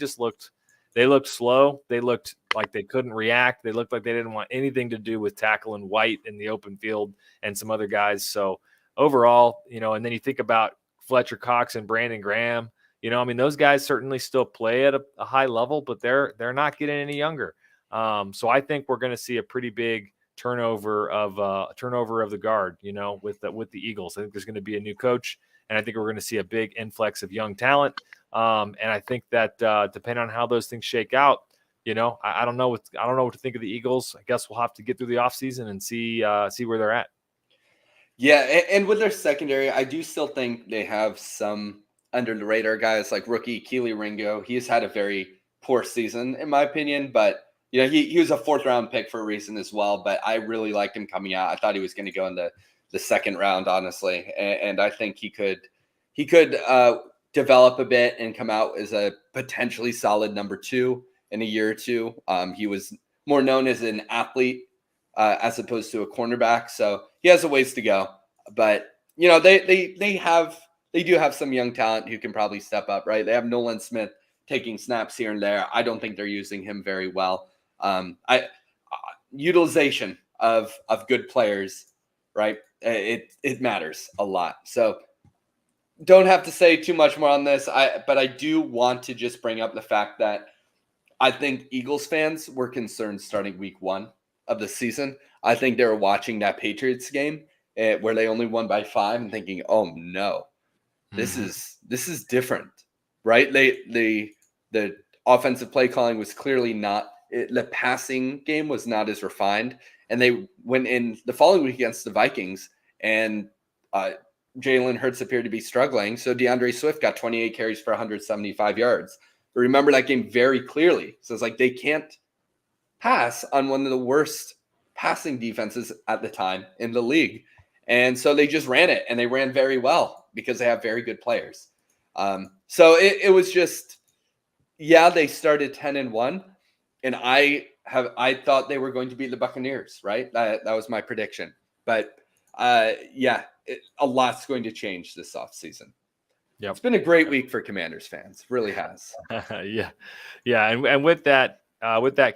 looked slow. They looked like they couldn't react. They looked like they didn't want anything to do with tackling White in the open field and some other guys. So overall, and then you think about Fletcher Cox and Brandon Graham. Those guys certainly still play at a high level, but they're not getting any younger. So I think we're going to see a pretty big turnover of the guard, with the Eagles. I think there's going to be a new coach, and I think we're going to see a big influx of young talent. And I think that depending on how those things shake out, I don't know what to think of the Eagles. I guess we'll have to get through the offseason and see where they're at. Yeah, and with their secondary, I do still think they have some under the radar guys like rookie Keely Ringo. He's had a very poor season, in my opinion, but he was a 4th round pick for a reason as well. But I really liked him coming out. I thought he was going to go in the 2nd round, honestly, and I think he could develop a bit and come out as a potentially solid number 2 in a year or two. He was more known as an athlete as opposed to a cornerback, so he has a ways to go. But they do have some young talent who can probably step up, right? They have Nolan Smith taking snaps here and there. I don't think they're using him very well. Utilization of good players, right? It matters a lot. So don't have to say too much more on this. But I do want to just bring up the fact that I think Eagles fans were concerned starting week 1 of the season. I think they were watching that Patriots game where they only won by 5 and thinking, oh no, this is different, right? The offensive play calling was clearly not, the passing game was not as refined. And they went in the following week against the Vikings, and Jalen Hurts appeared to be struggling. So DeAndre Swift got 28 carries for 175 yards. But remember that game very clearly. So it's like they can't pass on one of the worst passing defenses at the time in the league. And so they just ran it, and they ran very well because they have very good players. So it was just, they started 10-1, and I thought they were going to beat the Buccaneers, right? That was my prediction. But a lot's going to change this offseason. Yeah, it's been a great week for Commanders fans. Really has. Yeah. And with that,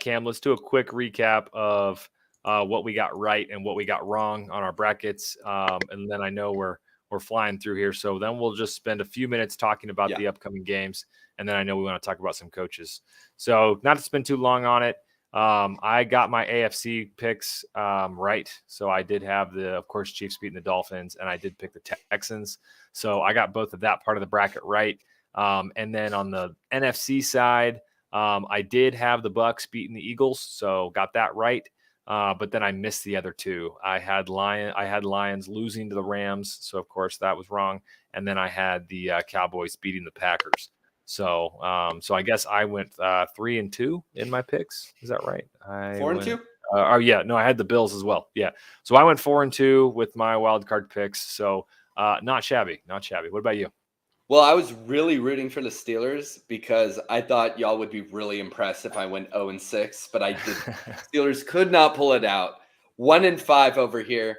Cam, let's do a quick recap of what we got right and what we got wrong on our brackets. And then I know we're flying through here. So then we'll just spend a few minutes talking about the upcoming games. And then I know we want to talk about some coaches. So not to spend too long on it. I got my AFC picks right. So I did have of course, Chiefs beating the Dolphins, and I did pick the Texans. So I got both of that part of the bracket right. And then on the NFC side, I did have the Bucks beating the Eagles, so got that right. But then I missed the other two. I had Lions losing to the Rams, so of course that was wrong. And then I had the Cowboys beating the Packers. So I guess I went 3-2 in my picks. Is that right? 4-2. I had the Bills as well. Yeah, so I went 4-2 with my wild card picks. So not shabby. What about you? Well, I was really rooting for the Steelers because I thought y'all would be really impressed if I went 0-6, but I did. Steelers could not pull it out. 1-5 over here.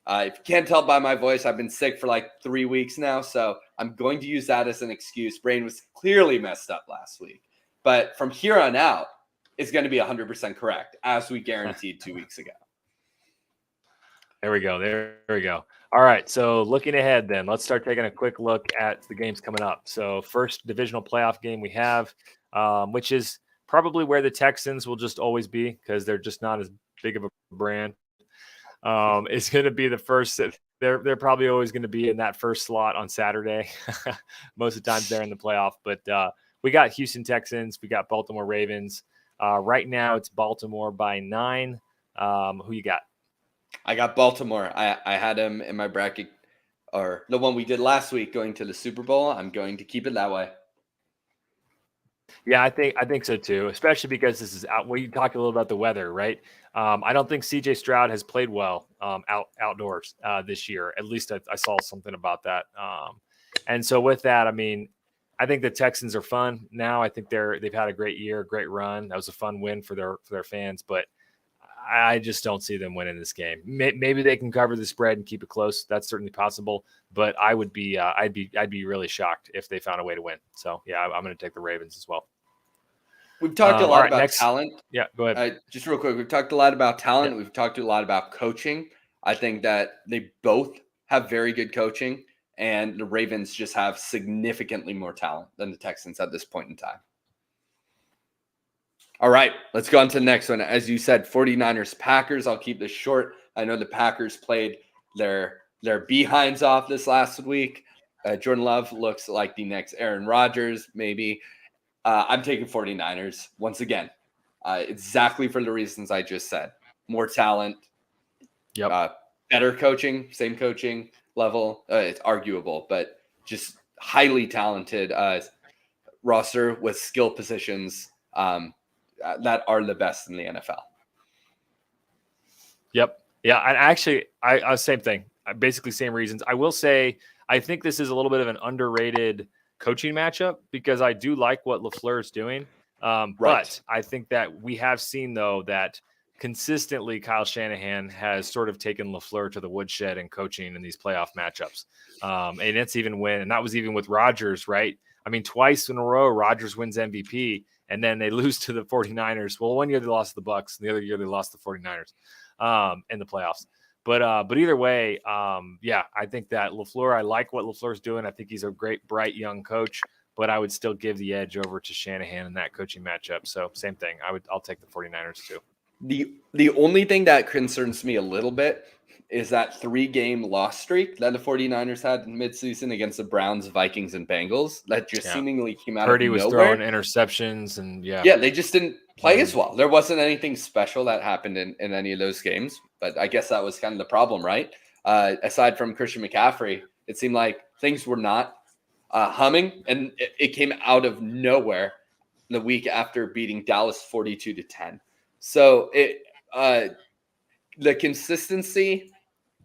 If you can't tell by my voice, I've been sick for like 3 weeks now, so I'm going to use that as an excuse. Brain was clearly messed up last week, but from here on out, it's going to be 100% correct, as we guaranteed 2 weeks ago. There we go. All right, so looking ahead then, let's start taking a quick look at the games coming up. So first divisional playoff game we have, which is probably where the Texans will just always be because they're just not as big of a brand. It's going to be the first. They're probably always going to be in that first slot on Saturday. Most of the times they're in the playoff. But we got Houston Texans. We got Baltimore Ravens. Right now it's Baltimore by 9. Who you got? I got Baltimore. I had them in my bracket, or the one we did last week, going to the Super Bowl. I'm going to keep it that way. Yeah, I think so too, especially because this is out. We talked a little about the weather, right? I don't think CJ Stroud has played well outdoors this year. At least I saw something about that. And so with that, I mean, I think the Texans are fun now. I think they've had a great year, great run. That was a fun win for their fans, but I just don't see them winning this game. Maybe they can cover the spread and keep it close. That's certainly possible. But I would be, I'd be really shocked if they found a way to win. So yeah, I'm going to take the Ravens as well. We've talked a lot about talent. Yeah, go ahead. Just real quick, we've talked a lot about talent. Yeah. We've talked a lot about coaching. I think that they both have very good coaching, and the Ravens just have significantly more talent than the Texans at this point in time. All right, let's go on to the next one. As you said, 49ers, Packers. I'll keep this short. I know the Packers played their behinds off this last week. Jordan Love looks like the next Aaron Rodgers, maybe. I'm taking 49ers once again, exactly for the reasons I just said. More talent, better coaching, same coaching level. It's arguable, but just highly talented roster with skill positions that are the best in the NFL. Yep. Yeah. And actually, I same thing. Basically, same reasons. I will say, I think this is a little bit of an underrated coaching matchup because I do like what LaFleur is doing. Right. But I think that we have seen, though, that consistently Kyle Shanahan has sort of taken LaFleur to the woodshed in coaching in these playoff matchups. And that's even and that was even with Rodgers, right? I mean, twice in a row, Rodgers wins MVP. And then they lose to the 49ers. Well, one year they lost to the Bucks, and the other year they lost to the 49ers in the playoffs. But either way, I think that LaFleur, I like what LaFleur's doing. I think he's a great, bright, young coach. But I would still give the edge over to Shanahan in that coaching matchup. So same thing. I'll take the 49ers too. The only thing that concerns me a little bit is that 3-game loss streak that the 49ers had in midseason against the Browns, Vikings, and Bengals that just seemingly came out Purdy of was nowhere. Throwing interceptions and they just didn't play as well. There wasn't anything special that happened in any of those games, but I guess that was kind of the problem, right? Aside from Christian McCaffrey, it seemed like things were not humming, and it came out of nowhere the week after beating Dallas 42-10. So the consistency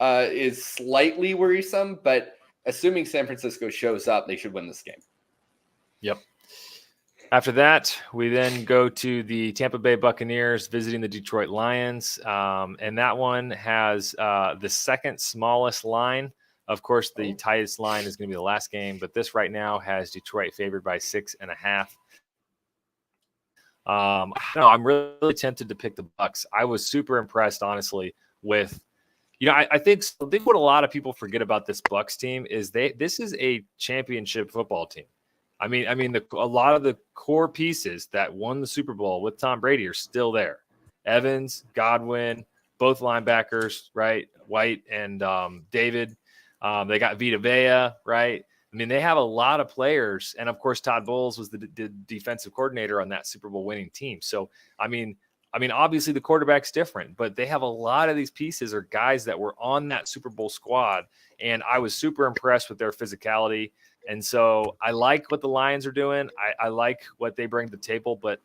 is slightly worrisome, but assuming San Francisco shows up, they should win this game. Yep. After that, we then go to the Tampa Bay Buccaneers visiting the Detroit Lions. And that one has the second smallest line. Of course, the tightest line is going to be the last game, but this right now has Detroit favored by 6.5. I'm really tempted to pick the Bucs. I was super impressed, honestly, with, I think what a lot of people forget about this Bucs team is this is a championship football team. I mean, a lot of the core pieces that won the Super Bowl with Tom Brady are still there. Evans, Godwin, both linebackers, right? White and David. They got Vita Vea, right? I mean, they have a lot of players. And of course, Todd Bowles was the defensive coordinator on that Super Bowl winning team. So, I mean, obviously the quarterback's different, but they have a lot of these pieces or guys that were on that Super Bowl squad. And I was super impressed with their physicality. And so I like what the Lions are doing. I like what they bring to the table, but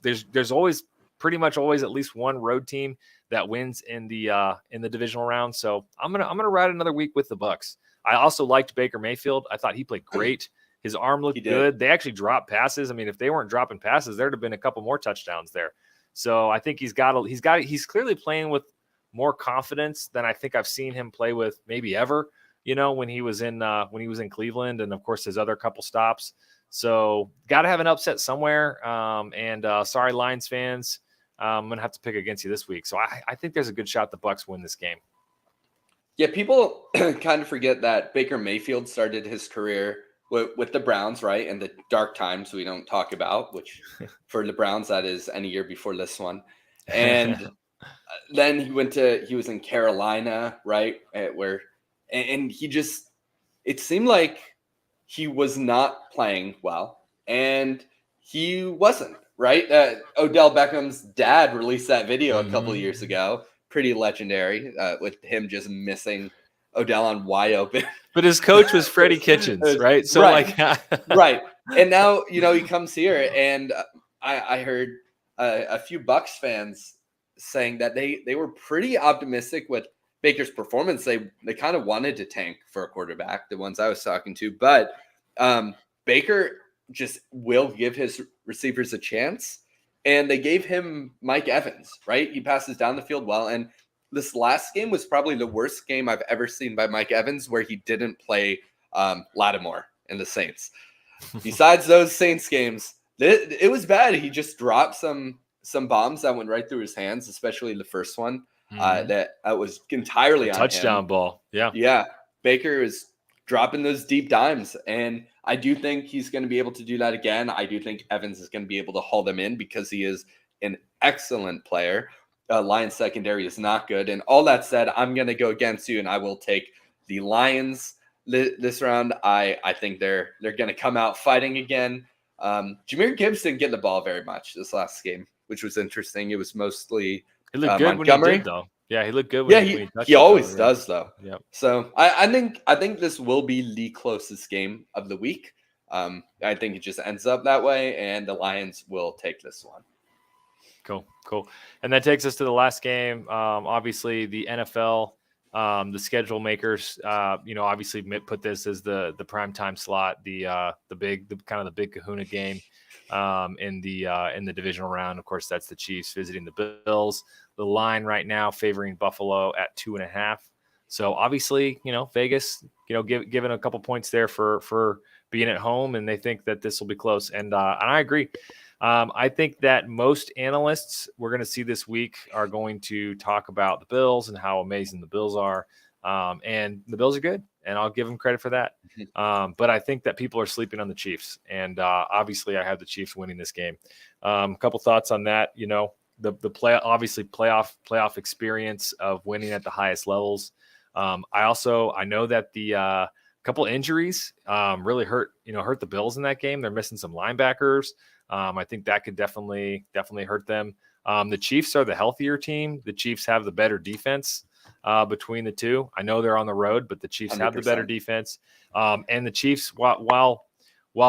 there's always pretty much always at least one road team that wins in the divisional round. So I'm gonna ride another week with the Bucs. I also liked Baker Mayfield. I thought he played great. His arm looked good. They actually dropped passes. I mean, if they weren't dropping passes, there'd have been a couple more touchdowns there. So I think he's clearly playing with more confidence than I think I've seen him play with maybe ever. When he was in Cleveland, and of course his other couple stops. So got to have an upset somewhere. Sorry, Lions fans, I'm gonna have to pick against you this week. So I think there's a good shot the Bucs win this game. Yeah, people kind of forget that Baker Mayfield started his career with the Browns, right? And the dark times we don't talk about, which for the Browns, that is any year before this one. And then he was in Carolina, right? And it seemed like he was not playing well, and he wasn't, right? Odell Beckham's dad released that video a couple of years ago. Pretty legendary, with him just missing Odell on wide open. But his coach was Freddie Kitchens, right? So right. Right. And now, he comes here, and I heard a few Bucs fans saying that they were pretty optimistic with Baker's performance. They kind of wanted to tank for a quarterback, the ones I was talking to, but Baker just will give his receivers a chance. And they gave him Mike Evans, right? He passes down the field well. And this last game was probably the worst game I've ever seen by Mike Evans, where he didn't play Lattimore in the Saints. Besides those Saints games, it was bad. He just dropped some bombs that went right through his hands, especially the first one. That was entirely on touchdown him. Ball. Yeah. Baker is dropping those deep dimes, and I do think he's going to be able to do that again. I do think Evans is going to be able to haul them in because he is an excellent player. Lions secondary is not good. And all that said, I'm going to go against you, and I will take the Lions this round. I think they're going to come out fighting again. Jahmyr Gibbs didn't get the ball very much this last game, which was interesting. It was mostly he looked good Montgomery. When he did, though. Yeah, he looked good. He always does, though. Yep. So I think this will be the closest game of the week. I think it just ends up that way, and the Lions will take this one. Cool. And that takes us to the last game. Obviously, the NFL, the schedule makers, obviously put this as the primetime slot, the big kahuna game in the divisional round. Of course, that's the Chiefs visiting the Bills. The line right now favoring Buffalo at 2.5. So obviously, Vegas, given a couple points there for being at home, and they think that this will be close. And I agree. I think that most analysts we're going to see this week are going to talk about the Bills and how amazing the Bills are. And the Bills are good, and I'll give them credit for that. But I think that people are sleeping on the Chiefs, and obviously I have the Chiefs winning this game. A couple thoughts on that. The playoff experience of winning at the highest levels. I know that the couple injuries really hurt the Bills in that game. They're missing some linebackers. I think that could definitely hurt them. The Chiefs are the healthier team. The Chiefs have the better defense between the two. I know they're on the road, but the Chiefs 100%. Have the better defense. And the Chiefs, while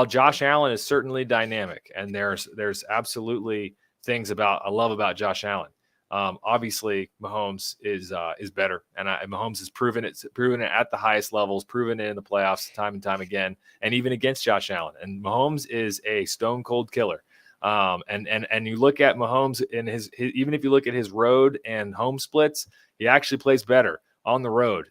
Josh Allen is certainly dynamic, and there's absolutely things I love about Josh Allen. Obviously, Mahomes is better, and Mahomes has proven it at the highest levels, proven it in the playoffs time and time again, and even against Josh Allen. And Mahomes is a stone cold killer. And you look at Mahomes in his even if you look at his road and home splits, he actually plays better on the road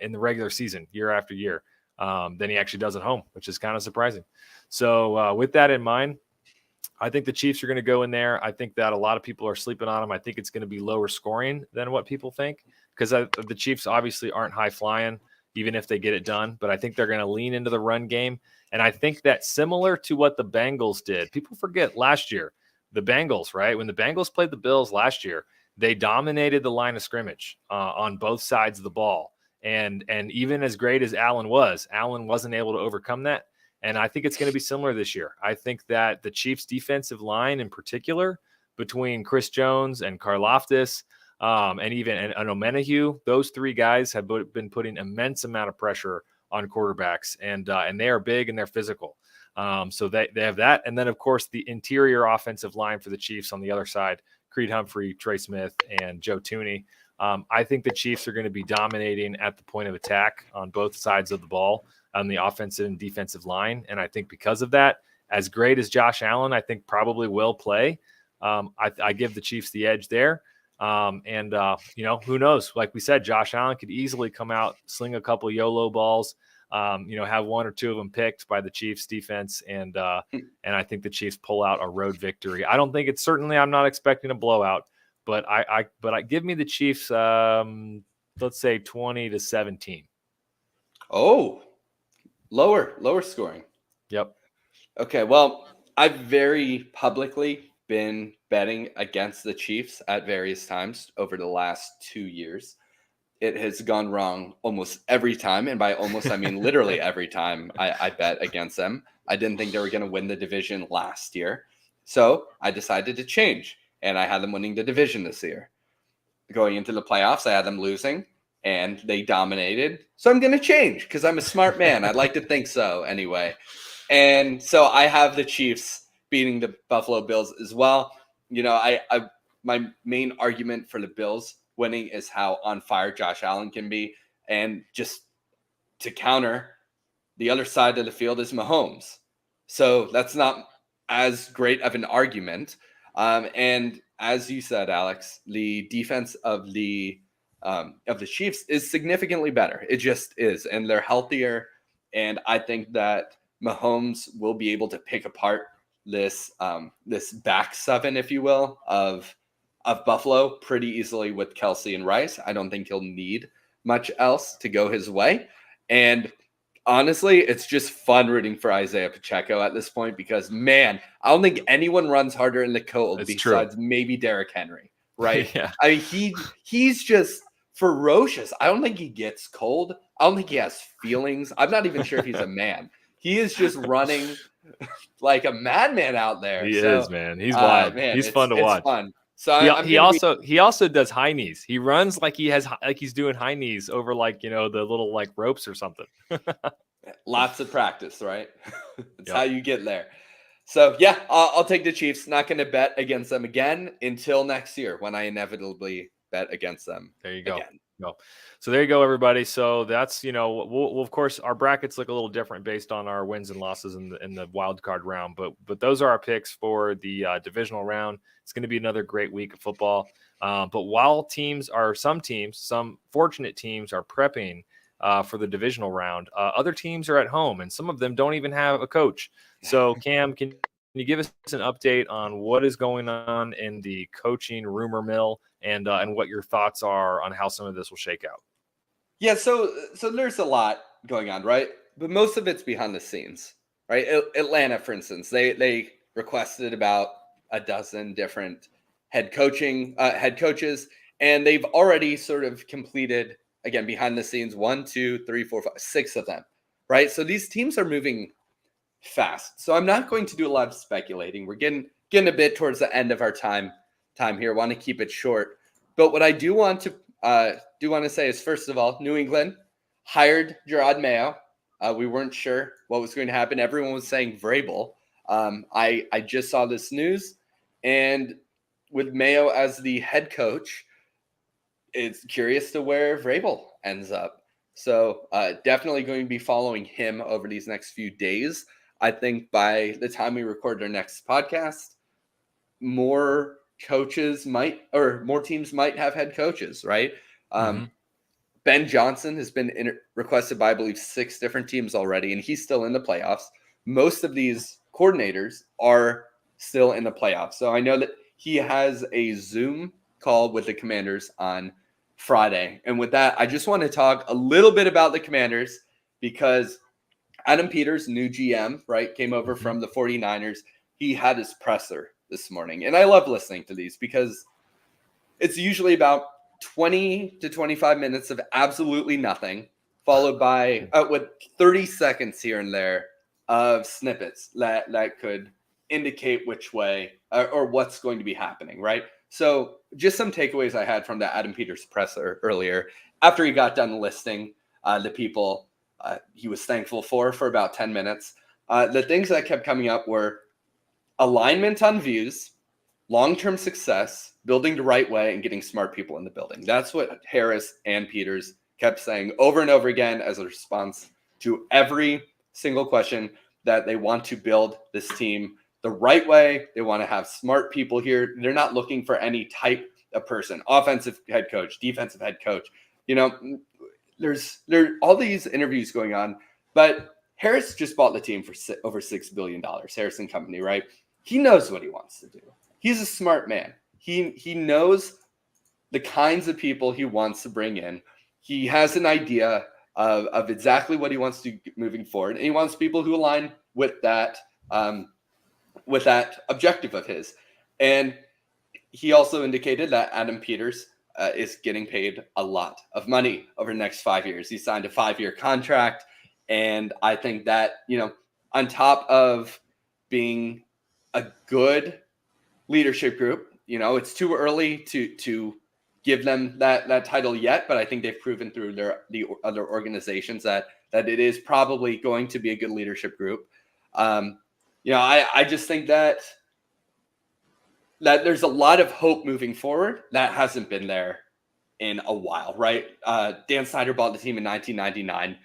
in the regular season year after year than he actually does at home, which is kind of surprising. So with that in mind, I think the Chiefs are going to go in there. I think that a lot of people are sleeping on them. I think it's going to be lower scoring than what people think because the Chiefs obviously aren't high flying, even if they get it done. But I think they're going to lean into the run game. And I think that similar to what the Bengals did, people forget last year, the Bengals, right? When the Bengals played the Bills last year, they dominated the line of scrimmage on both sides of the ball. And even as great as Allen wasn't able to overcome that. And I think it's going to be similar this year. I think that the Chiefs' defensive line in particular, between Chris Jones and Karlaftis, and even Omenihu, those three guys have been putting immense amount of pressure on quarterbacks, and they are big and they're physical. So they have that. And then, of course, the interior offensive line for the Chiefs on the other side, Creed Humphrey, Trey Smith, and Joe Thuney. I think the Chiefs are going to be dominating at the point of attack on both sides of the ball on the offensive and defensive line. And I think because of that, as great as Josh Allen, I think probably will play, I give the Chiefs the edge there. Who knows? Like we said, Josh Allen could easily come out, sling a couple YOLO balls, have one or two of them picked by the Chiefs defense. And I think the Chiefs pull out a road victory. I don't think I'm not expecting a blowout, but I give me the Chiefs, let's say 20-17. Oh, lower scoring. Yep. Okay. Well, I've very publicly been betting against the Chiefs at various times over the last 2 years. It has gone wrong almost every time. And by almost, I mean literally every time I bet against them. I didn't think they were going to win the division last year. So I decided to change, and I had them winning the division this year. Going into the playoffs, I had them losing, and they dominated. So I'm going to change because I'm a smart man. I'd like to think so anyway. And so I have the Chiefs beating the Buffalo Bills as well. My main argument for the Bills winning is how on fire Josh Allen can be. And just to counter, the other side of the field is Mahomes. So that's not as great of an argument. And as you said, Alex, the defense of the Chiefs is significantly better. It just is. And they're healthier. And I think that Mahomes will be able to pick apart this back seven, if you will, of Buffalo pretty easily with Kelsey and Rice. I don't think he'll need much else to go his way. And honestly, it's just fun rooting for Isaiah Pacheco at this point because, man, I don't think anyone runs harder in the cold besides maybe Derrick Henry, right? Yeah. I mean, he's just ferocious. I don't think he gets cold. I don't think he has feelings. I'm not even sure if he's a man. He is just running like a madman out there. He is, man. He's wild. Man, he's fun to watch. Fun. So he also does high knees. He runs like he's doing high knees over the little ropes or something. Lots of practice, right? That's how you get there. So yeah, I'll take the Chiefs. Not going to bet against them again until next year when I inevitably bet against them. There you go. Again. So there you go, everybody. So that's, we'll of course, our brackets look a little different based on our wins and losses in the wild card round, but those are our picks for the divisional round. It's going to be another great week of football. But while some fortunate teams are prepping for the divisional round, other teams are at home, and some of them don't even have a coach. So Cam, can you give us an update on what is going on in the coaching rumor mill and what your thoughts are on how some of this will shake out? Yeah, so there's a lot going on, right? But most of it's behind the scenes, right? Atlanta, for instance, they requested about a dozen different head coaches, and they've already sort of completed, again, behind the scenes, 1, 2, 3, 4, 5, 6 of them, right? So these teams are moving fast. So I'm not going to do a lot of speculating. We're getting a bit towards the end of our time here. Want to keep it short. But what I do want to say is, first of all, New England hired Gerard Mayo. We weren't sure what was going to happen. Everyone was saying Vrabel. I just saw this news, and with Mayo as the head coach, it's curious to where Vrabel ends up. So definitely going to be following him over these next few days. I think by the time we record our next podcast, more teams might have head coaches, right? Ben Johnson has been requested by, I believe, 6 different teams already, and he's still in the playoffs. Most of these coordinators are still in the playoffs. So I know that he has a Zoom call with the Commanders on Friday. And with that, I just want to talk a little bit about the Commanders because Adam Peters, new GM, right, came over from the 49ers. He had his presser this morning. And I love listening to these because it's usually about 20 to 25 minutes of absolutely nothing, followed by with 30 seconds here and there of snippets that could indicate which way or what's going to be happening, right? So just some takeaways I had from the Adam Peters presser earlier after he got done listing the people he was thankful for about 10 minutes. The things that kept coming up were alignment on views, long-term success, building the right way, and getting smart people in the building. That's what Harris and Peters kept saying over and over again as a response to every single question, that they want to build this team the right way. They want to have smart people here. They're not looking for any type of person, offensive head coach, defensive head coach. You know, there's all these interviews going on, but Harris just bought the team for over $6 billion, Harris and Company, right? He knows what he wants to do. He's a smart man. He knows the kinds of people he wants to bring in. He has an idea of exactly what he wants to do moving forward. And he wants people who align with that objective of his. And he also indicated that Adam Peters is getting paid a lot of money over the next 5 years. He signed a 5-year contract. And I think that, you know, on top of being a good leadership group, you know, it's too early to give them that title yet, but I think they've proven through the other organizations that it is probably going to be a good leadership group. You know, I just think that there's a lot of hope moving forward that hasn't been there in a while, right? Dan Snyder bought the team in 1999.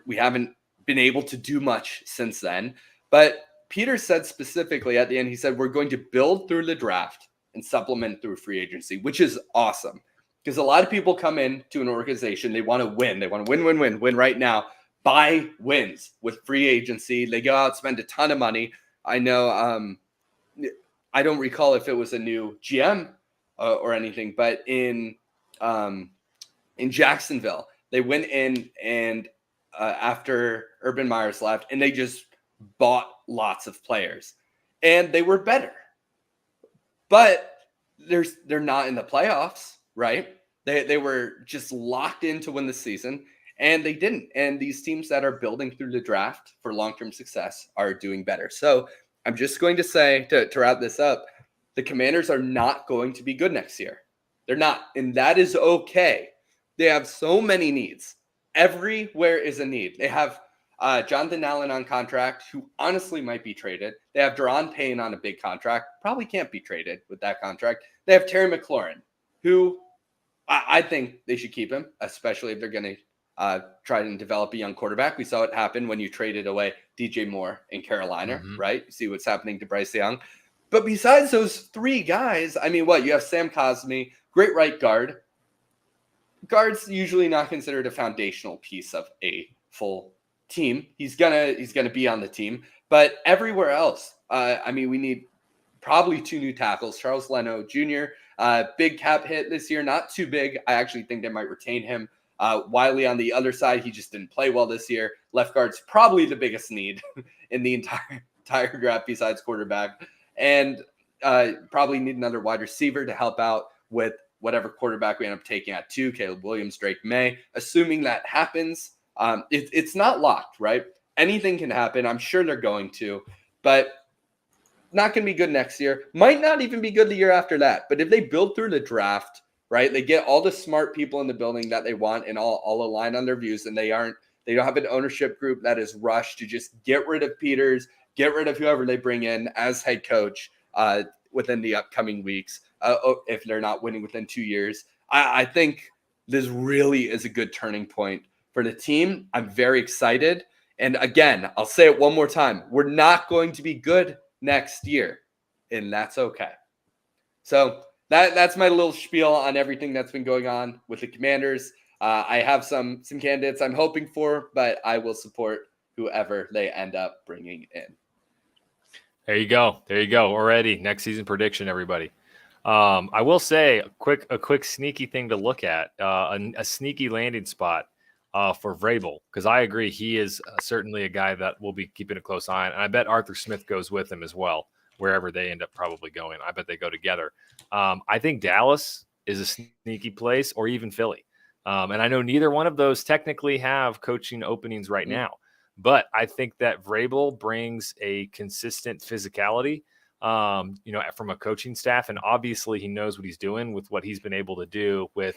We haven't been able to do much since then, but Peter said specifically at the end, he said, we're going to build through the draft and supplement through free agency, which is awesome. Because a lot of people come into an organization, they want to win. They want to win right now. Buy wins with free agency. They go out, spend a ton of money. I know, I don't recall if it was a new GM or anything, but in Jacksonville, they went in and after Urban Meyers left, and they just bought lots of players, and they were better. But they're not in the playoffs, right? They were just locked in to win the season, and they didn't. And these teams that are building through the draft for long-term success are doing better. So I'm just going to say, to wrap this up, the Commanders are not going to be good next year. They're not, and that is okay. They have so many needs. Everywhere is a need. They have Jonathan Allen on contract, who honestly might be traded. They have Daron Payne on a big contract, probably can't be traded with that contract. They have Terry McLaurin, who I think they should keep him, especially if they're going to try and develop a young quarterback. We saw it happen when you traded away DJ Moore in Carolina, right? You see what's happening to Bryce Young. But besides those three guys, I mean, you have Sam Cosmi, great right guard. Guard's usually not considered a foundational piece of a full team. He's gonna be on the team, but everywhere else, I mean, we need probably 2 new tackles. Charles Leno Jr., big cap hit this year, not too big. I actually think they might retain him. Wiley on the other side, he just didn't play well this year. Left guard's probably the biggest need in the entire draft besides quarterback, and probably need another wide receiver to help out with whatever quarterback we end up taking at 2, Caleb Williams, Drake May. Assuming that happens, it's not locked, right? Anything can happen. I'm sure they're going to, but not going to be good next year. Might not even be good the year after that. But if they build through the draft, right, they get all the smart people in the building that they want and all align on their views, and they don't have an ownership group that is rushed to just get rid of Peters, get rid of whoever they bring in as head coach within the upcoming weeks, if they're not winning within 2 years. I think this really is a good turning point for the team. I'm very excited. And again, I'll say it one more time. We're not going to be good next year, and that's okay. So that's my little spiel on everything that's been going on with the Commanders. I have some candidates I'm hoping for, but I will support whoever they end up bringing in. There you go. Already next season prediction, everybody. I will say a quick sneaky thing to look at, a sneaky landing spot for Vrabel, because I agree he is certainly a guy that we'll be keeping a close eye on, and I bet Arthur Smith goes with him as well. wherever they end up probably going. I bet they go together. I think Dallas is a sneaky place, or even Philly. And I know neither one of those technically have coaching openings right now, but I think that Vrabel brings a consistent physicality, from a coaching staff. And obviously he knows what he's doing with what he's been able to do with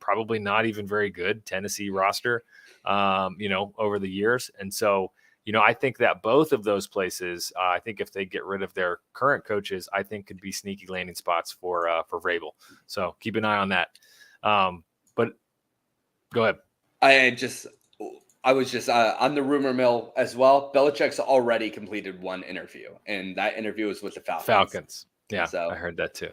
probably not even very good Tennessee roster, over the years. And so, I think that both of those places, I think if they get rid of their current coaches, I think could be sneaky landing spots for Vrabel. So keep an eye on that. But go ahead. I was just on the rumor mill as well. Belichick's already completed one interview, and that interview was with the Falcons. Yeah, so I heard that too.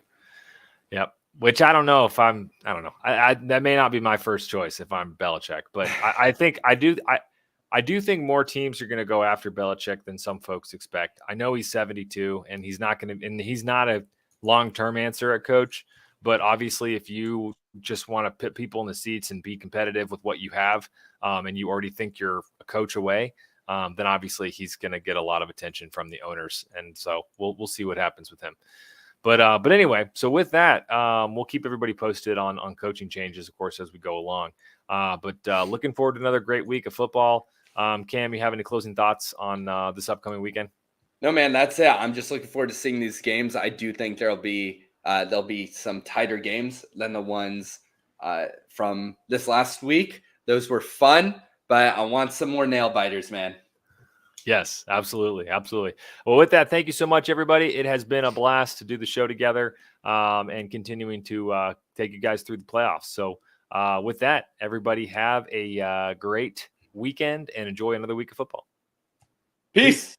Yep. Which I don't know if I don't know. I that may not be my first choice if I'm Belichick, but I think I do think more teams are going to go after Belichick than some folks expect. I know he's 72 and he's not a long-term answer at coach, but obviously if you just want to put people in the seats and be competitive with what you have, and you already think you're a coach away, then obviously he's going to get a lot of attention from the owners. And so we'll see what happens with him. But anyway, so with that, we'll keep everybody posted on coaching changes, of course, as we go along. But looking forward to another great week of football. Cam, you have any closing thoughts on this upcoming weekend? No, man, that's it. I'm just looking forward to seeing these games. I do think there'll be some tighter games than the ones from this last week. Those were fun, but I want some more nail biters, man. Yes, absolutely. Absolutely. Well, with that, thank you so much, everybody. It has been a blast to do the show together, and continuing to take you guys through the playoffs. So with that, everybody have a great weekend and enjoy another week of football. Peace.